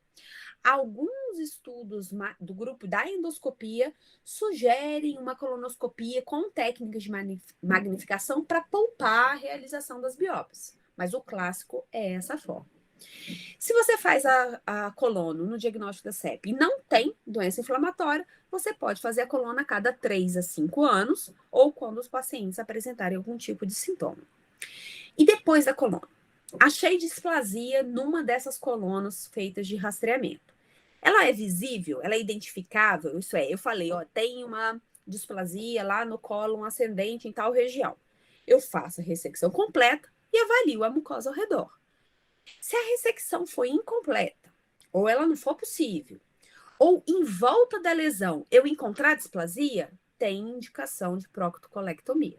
Alguns estudos do grupo da endoscopia sugerem uma colonoscopia com técnicas de magnificação para poupar a realização das biópsias, mas o clássico é essa forma. Se você faz a colono no diagnóstico da CEP e não tem doença inflamatória, você pode fazer a colono a cada 3 a 5 anos ou quando os pacientes apresentarem algum tipo de sintoma. E depois da colono? Achei displasia numa dessas colonos feitas de rastreamento. Ela é visível? Ela é identificável? Isso é, eu falei, ó, tem uma displasia lá no cólon ascendente em tal região. Eu faço a ressecção completa e avalio a mucosa ao redor. Se a ressecção foi incompleta, ou ela não for possível, ou em volta da lesão eu encontrar displasia, tem indicação de proctocolectomia.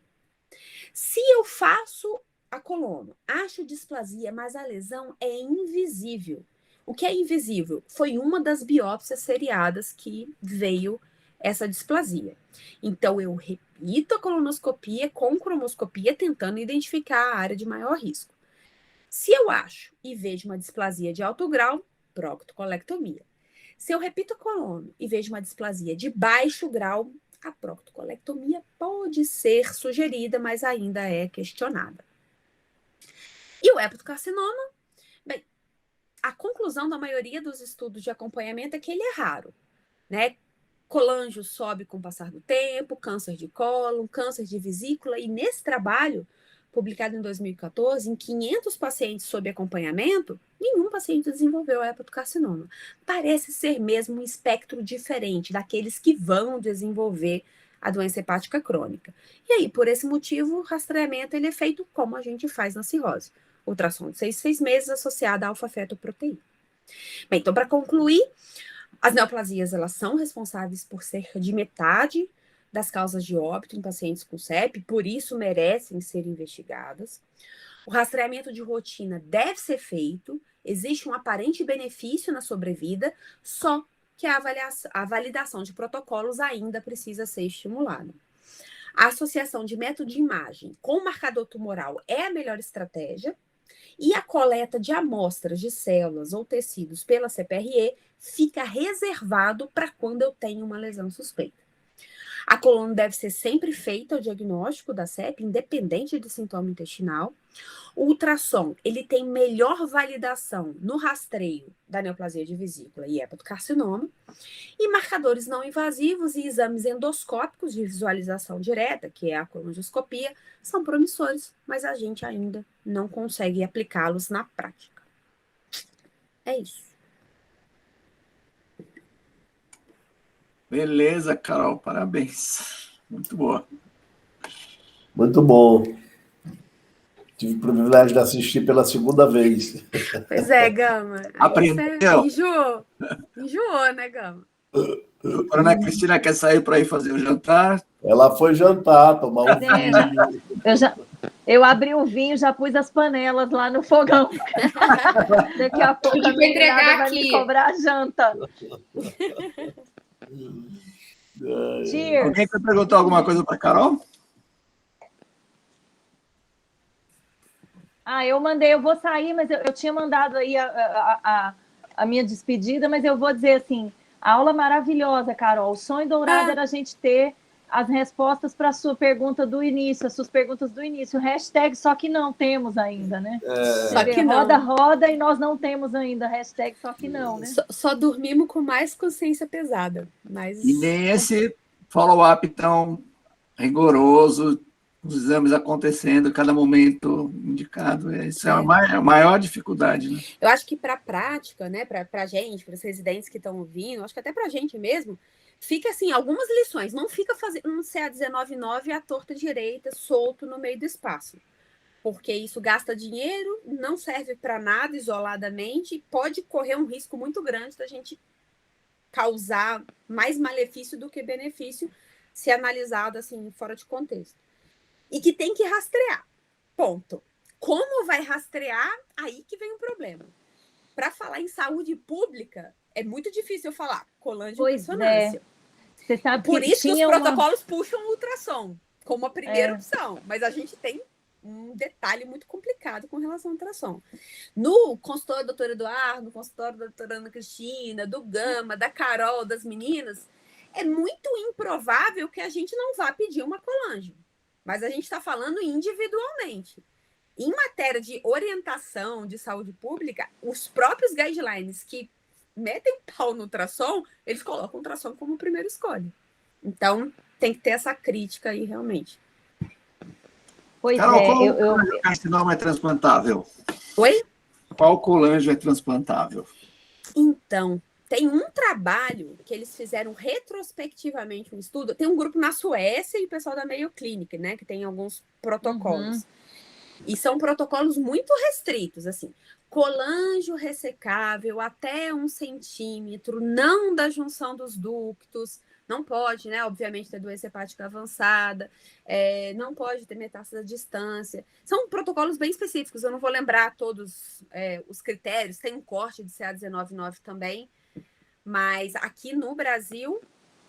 Se eu faço a colono, acho displasia, mas a lesão é invisível. O que é invisível? Foi uma das biópsias seriadas que veio essa displasia. Então, eu repito a colonoscopia com cromoscopia, tentando identificar a área de maior risco. Se eu acho e vejo uma displasia de alto grau, proctocolectomia. Se eu repito a colono e vejo uma displasia de baixo grau, a proctocolectomia pode ser sugerida, mas ainda é questionada. E o hepatocarcinoma? Bem, a conclusão da maioria dos estudos de acompanhamento é que ele é raro, né? Colangio sobe com o passar do tempo, câncer de cólon, câncer de vesícula, e nesse trabalho, publicado em 2014, em 500 pacientes sob acompanhamento, nenhum paciente desenvolveu hepatocarcinoma. Parece ser mesmo um espectro diferente daqueles que vão desenvolver a doença hepática crônica. E aí, por esse motivo, o rastreamento ele é feito como a gente faz na cirrose. Ultrassom de 6 meses associada à alfa-fetoproteína. Bem, então, para concluir, as neoplasias elas são responsáveis por cerca de metade das causas de óbito em pacientes com CEP, por isso merecem ser investigadas. O rastreamento de rotina deve ser feito, existe um aparente benefício na sobrevida, só que a validação de protocolos ainda precisa ser estimulada. A associação de método de imagem com marcador tumoral é a melhor estratégia, e a coleta de amostras de células ou tecidos pela CPRE fica reservado para quando eu tenho uma lesão suspeita. A colono deve ser sempre feita ao diagnóstico da CEP, independente do sintoma intestinal. O ultrassom, ele tem melhor validação no rastreio da neoplasia de vesícula e hepatocarcinoma. E marcadores não invasivos e exames endoscópicos de visualização direta, que é a colongioscopia, são promissores, mas a gente ainda não consegue aplicá-los na prática. É isso. Beleza, Carol, parabéns. Muito boa. Muito bom. Tive o privilégio de assistir pela segunda vez. Pois é, Gama. Aprendeu? Enjoou, né, Gama? A doutora Ana Cristina quer sair para ir fazer o jantar? Ela foi jantar, tomar um vinho. Eu abri o vinho, já pus as panelas lá no fogão. Daqui a pouco a minha entregar vai me cobrar a janta. Alguém quer perguntar alguma coisa para a Carol? Eu mandei, eu vou sair, mas eu tinha mandado aí a minha despedida, mas eu vou dizer assim, a aula maravilhosa, Carol. O sonho dourado era a gente ter as respostas para a sua pergunta do início, as suas perguntas do início. Hashtag só que não temos ainda, né? Só que não. Roda, roda e nós não temos ainda. Hashtag só que não, né? Só dormimos com mais consciência pesada. Mas... E nem esse follow-up tão rigoroso, os exames acontecendo, cada momento indicado. Isso é a maior dificuldade. Né? Eu acho que para a prática, né, para a gente, para os residentes que estão ouvindo, acho que até para a gente mesmo, fica assim, algumas lições. Não fica fazendo um CA19-9 à torta direita, solto no meio do espaço. Porque isso gasta dinheiro, não serve para nada isoladamente, pode correr um risco muito grande da gente causar mais malefício do que benefício se analisado assim, fora de contexto. E que tem que rastrear. Ponto. Como vai rastrear? Aí que vem o problema. Para falar em saúde pública, é muito difícil eu falar colangio-ressonância. Você sabe Por que isso que os tinha protocolos puxam o ultrassom como a primeira opção. Mas a gente tem um detalhe muito complicado com relação ao ultrassom. No consultório do doutor Eduardo, no consultório da doutora Ana Cristina, do Gama, da Carol, das meninas, é muito improvável que a gente não vá pedir uma colangio. Mas a gente está falando individualmente. Em matéria de orientação de saúde pública, os próprios guidelines que metem pau no ultrassom, eles colocam o ultrassom como primeira escolha. Então, tem que ter essa crítica aí, realmente. Pois Carol, é, qual carcinoma é transplantável? Oi? Qual colangio é transplantável? Então, tem um trabalho que eles fizeram retrospectivamente um estudo. Tem um grupo na Suécia e o pessoal da Mayo Clinic, né? Que tem alguns protocolos. E são protocolos muito restritos, assim. Colangio ressecável até 1 centímetro, não da junção dos ductos, não pode, né? Obviamente, ter doença hepática avançada, não pode ter metástase à distância. São protocolos bem específicos, eu não vou lembrar todos os critérios, tem um corte de CA19-9 também, mas aqui no Brasil,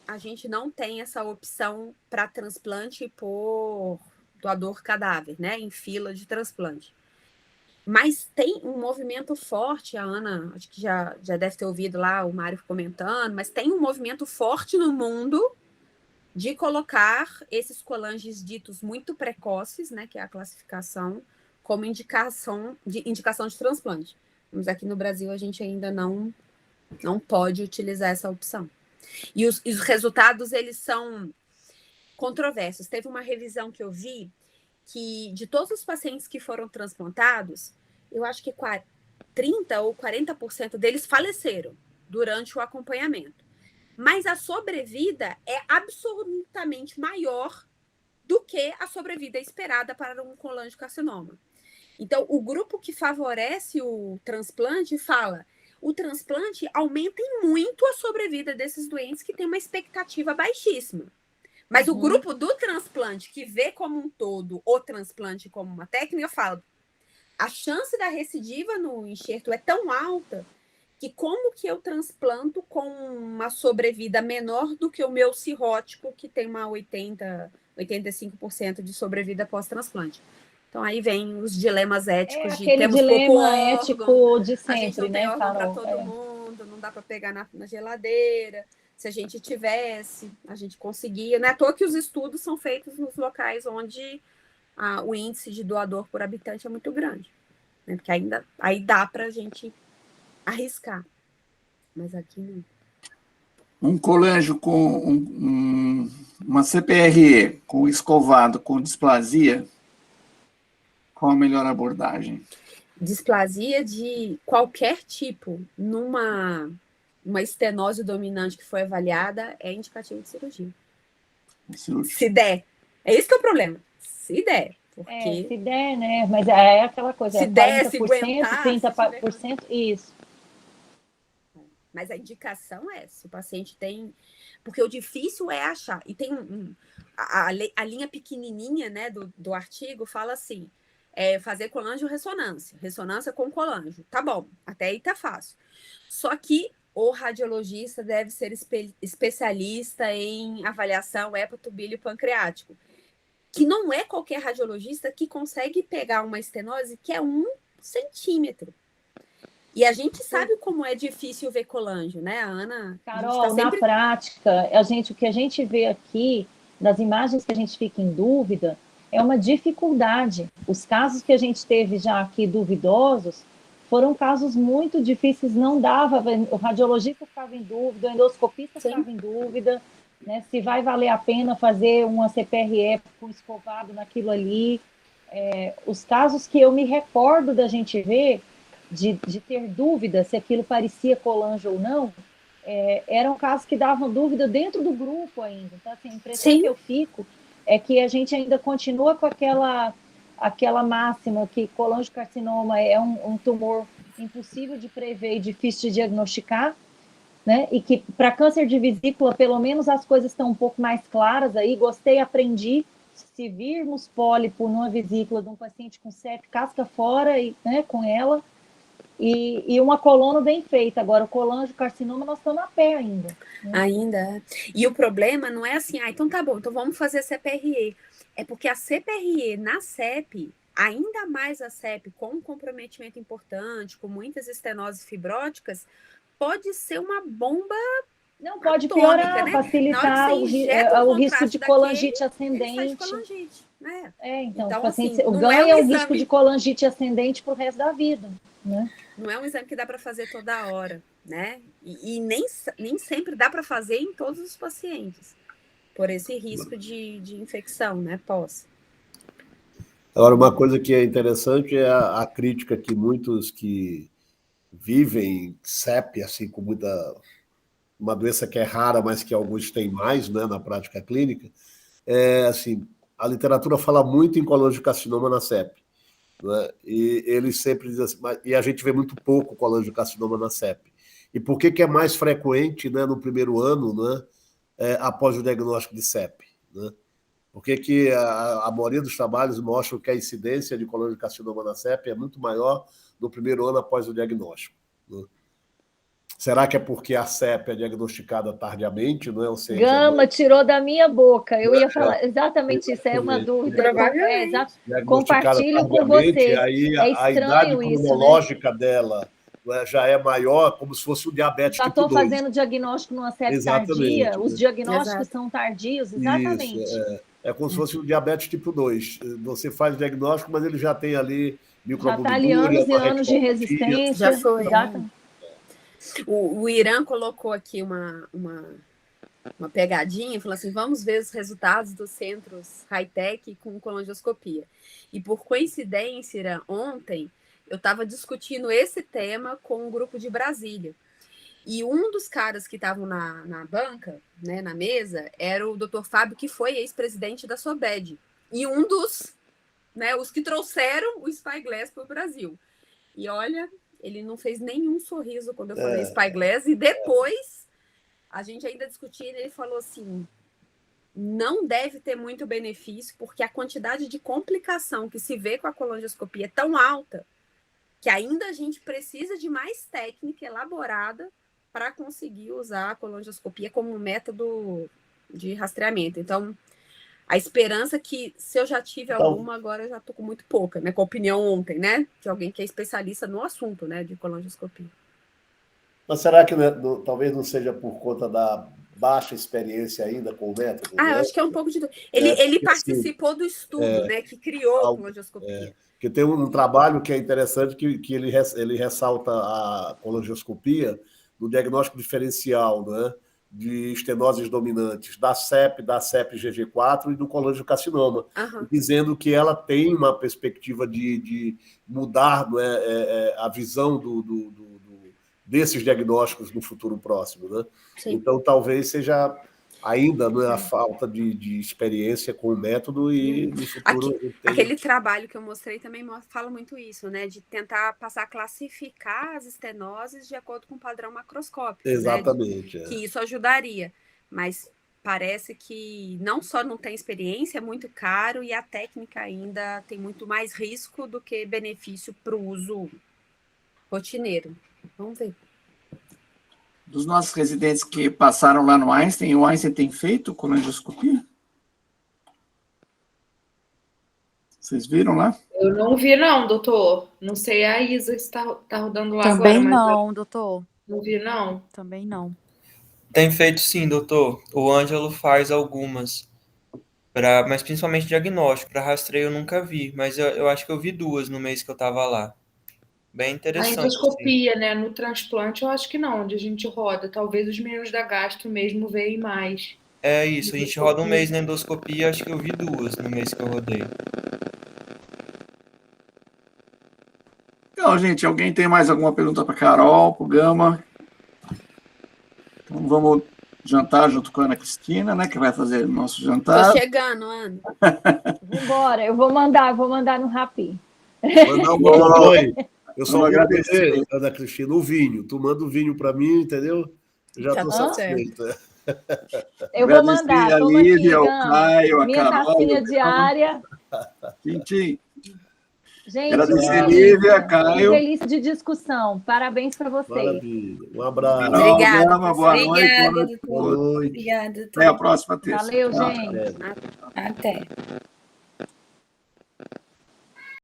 a gente não tem essa opção para transplante por doador cadáver, né? Em fila de transplante. Mas tem um movimento forte, a Ana, acho que já deve ter ouvido lá o Mário comentando, mas tem um movimento forte no mundo de colocar esses colanges ditos muito precoces, né? Que é a classificação, como indicação de transplante. Mas aqui no Brasil a gente ainda não pode utilizar essa opção. E os resultados, eles são controversos. Teve uma revisão que eu vi que de todos os pacientes que foram transplantados, eu acho que 30% ou 40% deles faleceram durante o acompanhamento. Mas a sobrevida é absolutamente maior do que a sobrevida esperada para um colangiocarcinoma. Então, o grupo que favorece o transplante fala: o transplante aumenta muito a sobrevida desses doentes que têm uma expectativa baixíssima. Mas o grupo do transplante, que vê como um todo o transplante como uma técnica, fala: a chance da recidiva no enxerto é tão alta que como que eu transplanto com uma sobrevida menor do que o meu cirrótico, que tem uma 85% de sobrevida pós-transplante. Então, aí vem os dilemas éticos de aquele dilema ético de sempre, a gente não tem né, órgão para Carol? todo mundo, não dá para pegar na geladeira. Se a gente tivesse, a gente conseguia. Não é à toa que os estudos são feitos nos locais onde o índice de doador por habitante é muito grande. Né? Porque aí dá para a gente arriscar. Mas aqui não. Um colangio com uma CPRE, com escovado, com displasia, qual a melhor abordagem? Displasia de qualquer tipo, numa estenose dominante que foi avaliada, é indicativo de cirurgia. Se der. É isso que é o problema. Se der. Porque... se der, né? Mas é aquela coisa, se der, se aguentar, 30%, isso. Mas a indicação é, se o paciente tem... Porque o difícil é achar. E tem a linha pequenininha, né, do artigo fala assim, fazer colangio-ressonância. Ressonância com colangio. Tá bom, até aí tá fácil. Só que o radiologista deve ser especialista em avaliação hepatobílio pancreático. Que não é qualquer radiologista que consegue pegar uma estenose que é 1 centímetro. E a gente sabe como é difícil ver colangio, né, Ana? Carol, tá sempre... na prática, o que a gente vê aqui, das imagens que a gente fica em dúvida, é uma dificuldade. Os casos que a gente teve já aqui duvidosos foram casos muito difíceis, não dava, o radiologista ficava em dúvida, o endoscopista ficava em dúvida, né, se vai valer a pena fazer uma CPRE com escovado naquilo ali. Os casos que eu me recordo da gente ver, de ter dúvida se aquilo parecia colangio ou não, eram casos que davam dúvida dentro do grupo ainda. Então, assim, a impressão que eu fico é que a gente ainda continua com aquela máxima que colangiocarcinoma é um tumor impossível de prever e difícil de diagnosticar, né? E que para câncer de vesícula, pelo menos as coisas estão um pouco mais claras aí. Gostei, aprendi. Se virmos pólipo numa vesícula de um paciente com CEP, casca fora, né, com ela, e uma coluna bem feita. Agora, o colangiocarcinoma, nós estamos a pé ainda. Né? Ainda. E o problema não é assim, então tá bom, então vamos fazer CPRE. É porque a CPRE na CEP, ainda mais a CEP com um comprometimento importante, com muitas estenoses fibróticas, pode ser uma bomba. Não, pode piorar, né? facilitar o risco de colangite ascendente. Colangite, né? Então o paciente ganha o risco de colangite ascendente para o resto da vida. Né? Não é um exame que dá para fazer toda hora, né? E nem sempre dá para fazer em todos os pacientes, por esse risco de infecção, né? Pós. Agora, uma coisa que é interessante é a crítica que muitos que vivem CEP, assim, com uma doença que é rara, mas que alguns têm mais, né, na prática clínica, assim, a literatura fala muito em colangiocarcinoma na CEP, né, e eles sempre dizem assim, e a gente vê muito pouco colangiocarcinoma na CEP. E por que é mais frequente, né, no primeiro ano, né, após o diagnóstico de CEP? Né? Por que a maioria dos trabalhos mostram que a incidência de colangiocarcinoma na CEP é muito maior no primeiro ano após o diagnóstico? Né? Será que é porque a CEP é diagnosticada tardiamente, não é? Ou seja, Gama, tirou da minha boca. Eu ia falar exatamente isso, é uma dúvida. Compartilho com você. Aí é a idade isso, cronológica dela já é maior, como se fosse um diabetes tipo 2. Já estou fazendo diagnóstico numa CEP tardia, os diagnósticos são tardios, exatamente. Isso, é como se fosse um diabetes tipo 2. Você faz o diagnóstico, mas ele já tem ali microalbuminúria. Já está ali anos e anos de resistência. Já foi. O Irã colocou aqui uma pegadinha, falou assim, vamos ver os resultados dos centros high-tech com colangioscopia. E por coincidência, Irã, ontem eu estava discutindo esse tema com um grupo de Brasília. E um dos caras que estavam na banca, né, na mesa, era o Dr. Fábio, que foi ex-presidente da SOBED. E um dos, né, os que trouxeram o Spyglass para o Brasil. E olha, ele não fez nenhum sorriso quando eu falei Spyglass. E depois, a gente ainda discutindo, ele falou assim, não deve ter muito benefício, porque a quantidade de complicação que se vê com a colangioscopia é tão alta, que ainda a gente precisa de mais técnica elaborada para conseguir usar a colangioscopia como método de rastreamento. Então, a esperança que, se eu já tive alguma, agora eu já estou com muito pouca, né? Com a opinião ontem, né? De alguém que é especialista no assunto, né? De colangioscopia. Mas será que talvez não seja por conta da baixa experiência ainda com o método? Eu acho que é um pouco de... Ele participou do estudo, né? Que criou a colangioscopia. Porque tem um trabalho que é interessante, que ele ressalta a colangioscopia no diagnóstico diferencial, né, de estenoses dominantes da CEP GG4 e do colangiocarcinoma, dizendo que ela tem uma perspectiva de mudar, né, a visão desses diagnósticos no futuro próximo. Né? Então, talvez seja ainda não é a falta de experiência com o método e no futuro aquele trabalho que eu mostrei também fala muito isso, né? De tentar passar a classificar as estenoses de acordo com o padrão macroscópico. Exatamente. Né? Que isso ajudaria. Mas parece que não só não tem experiência, é muito caro e a técnica ainda tem muito mais risco do que benefício para o uso rotineiro. Vamos ver. Dos nossos residentes que passaram lá no Einstein, o Einstein tem feito colangioscopia? Vocês viram lá? Eu não vi, não, doutor. Não sei a Isa está rodando lá Também agora. não, doutor. Não vi, não. Também não. Tem feito sim, doutor. O Ângelo faz algumas, mas principalmente diagnóstico. Para rastreio eu nunca vi, mas eu acho que eu vi 2 no mês que eu estava lá. Bem A interessante. endoscopia, né? No transplante, eu acho que não, onde a gente roda. Talvez os meninos da gastro mesmo veem mais. É isso, a gente roda um mês na endoscopia, acho que eu vi 2 no mês que eu rodei. Então, gente, alguém tem mais alguma pergunta para Carol, para o Gama? Então vamos jantar junto com a Ana Cristina, né? Que vai fazer o nosso jantar. Tô chegando, Ana. Vambora, eu vou mandar no Rappi. Mandar um bom aí. Eu só vou agradecer, Ana Cristina, o vinho. Tu manda o vinho para mim, entendeu? Já estou satisfeito. Eu vou mandar. A Lívia, o Caio, a minha Carol. tacinha diária. Tintim. Gente, agradecer, Lívia, Caio. Delícia de discussão. Parabéns para vocês. Maravilha. Um abraço. Obrigada. Boa noite. Obrigada. Até a próxima terça. Valeu, gente. Até.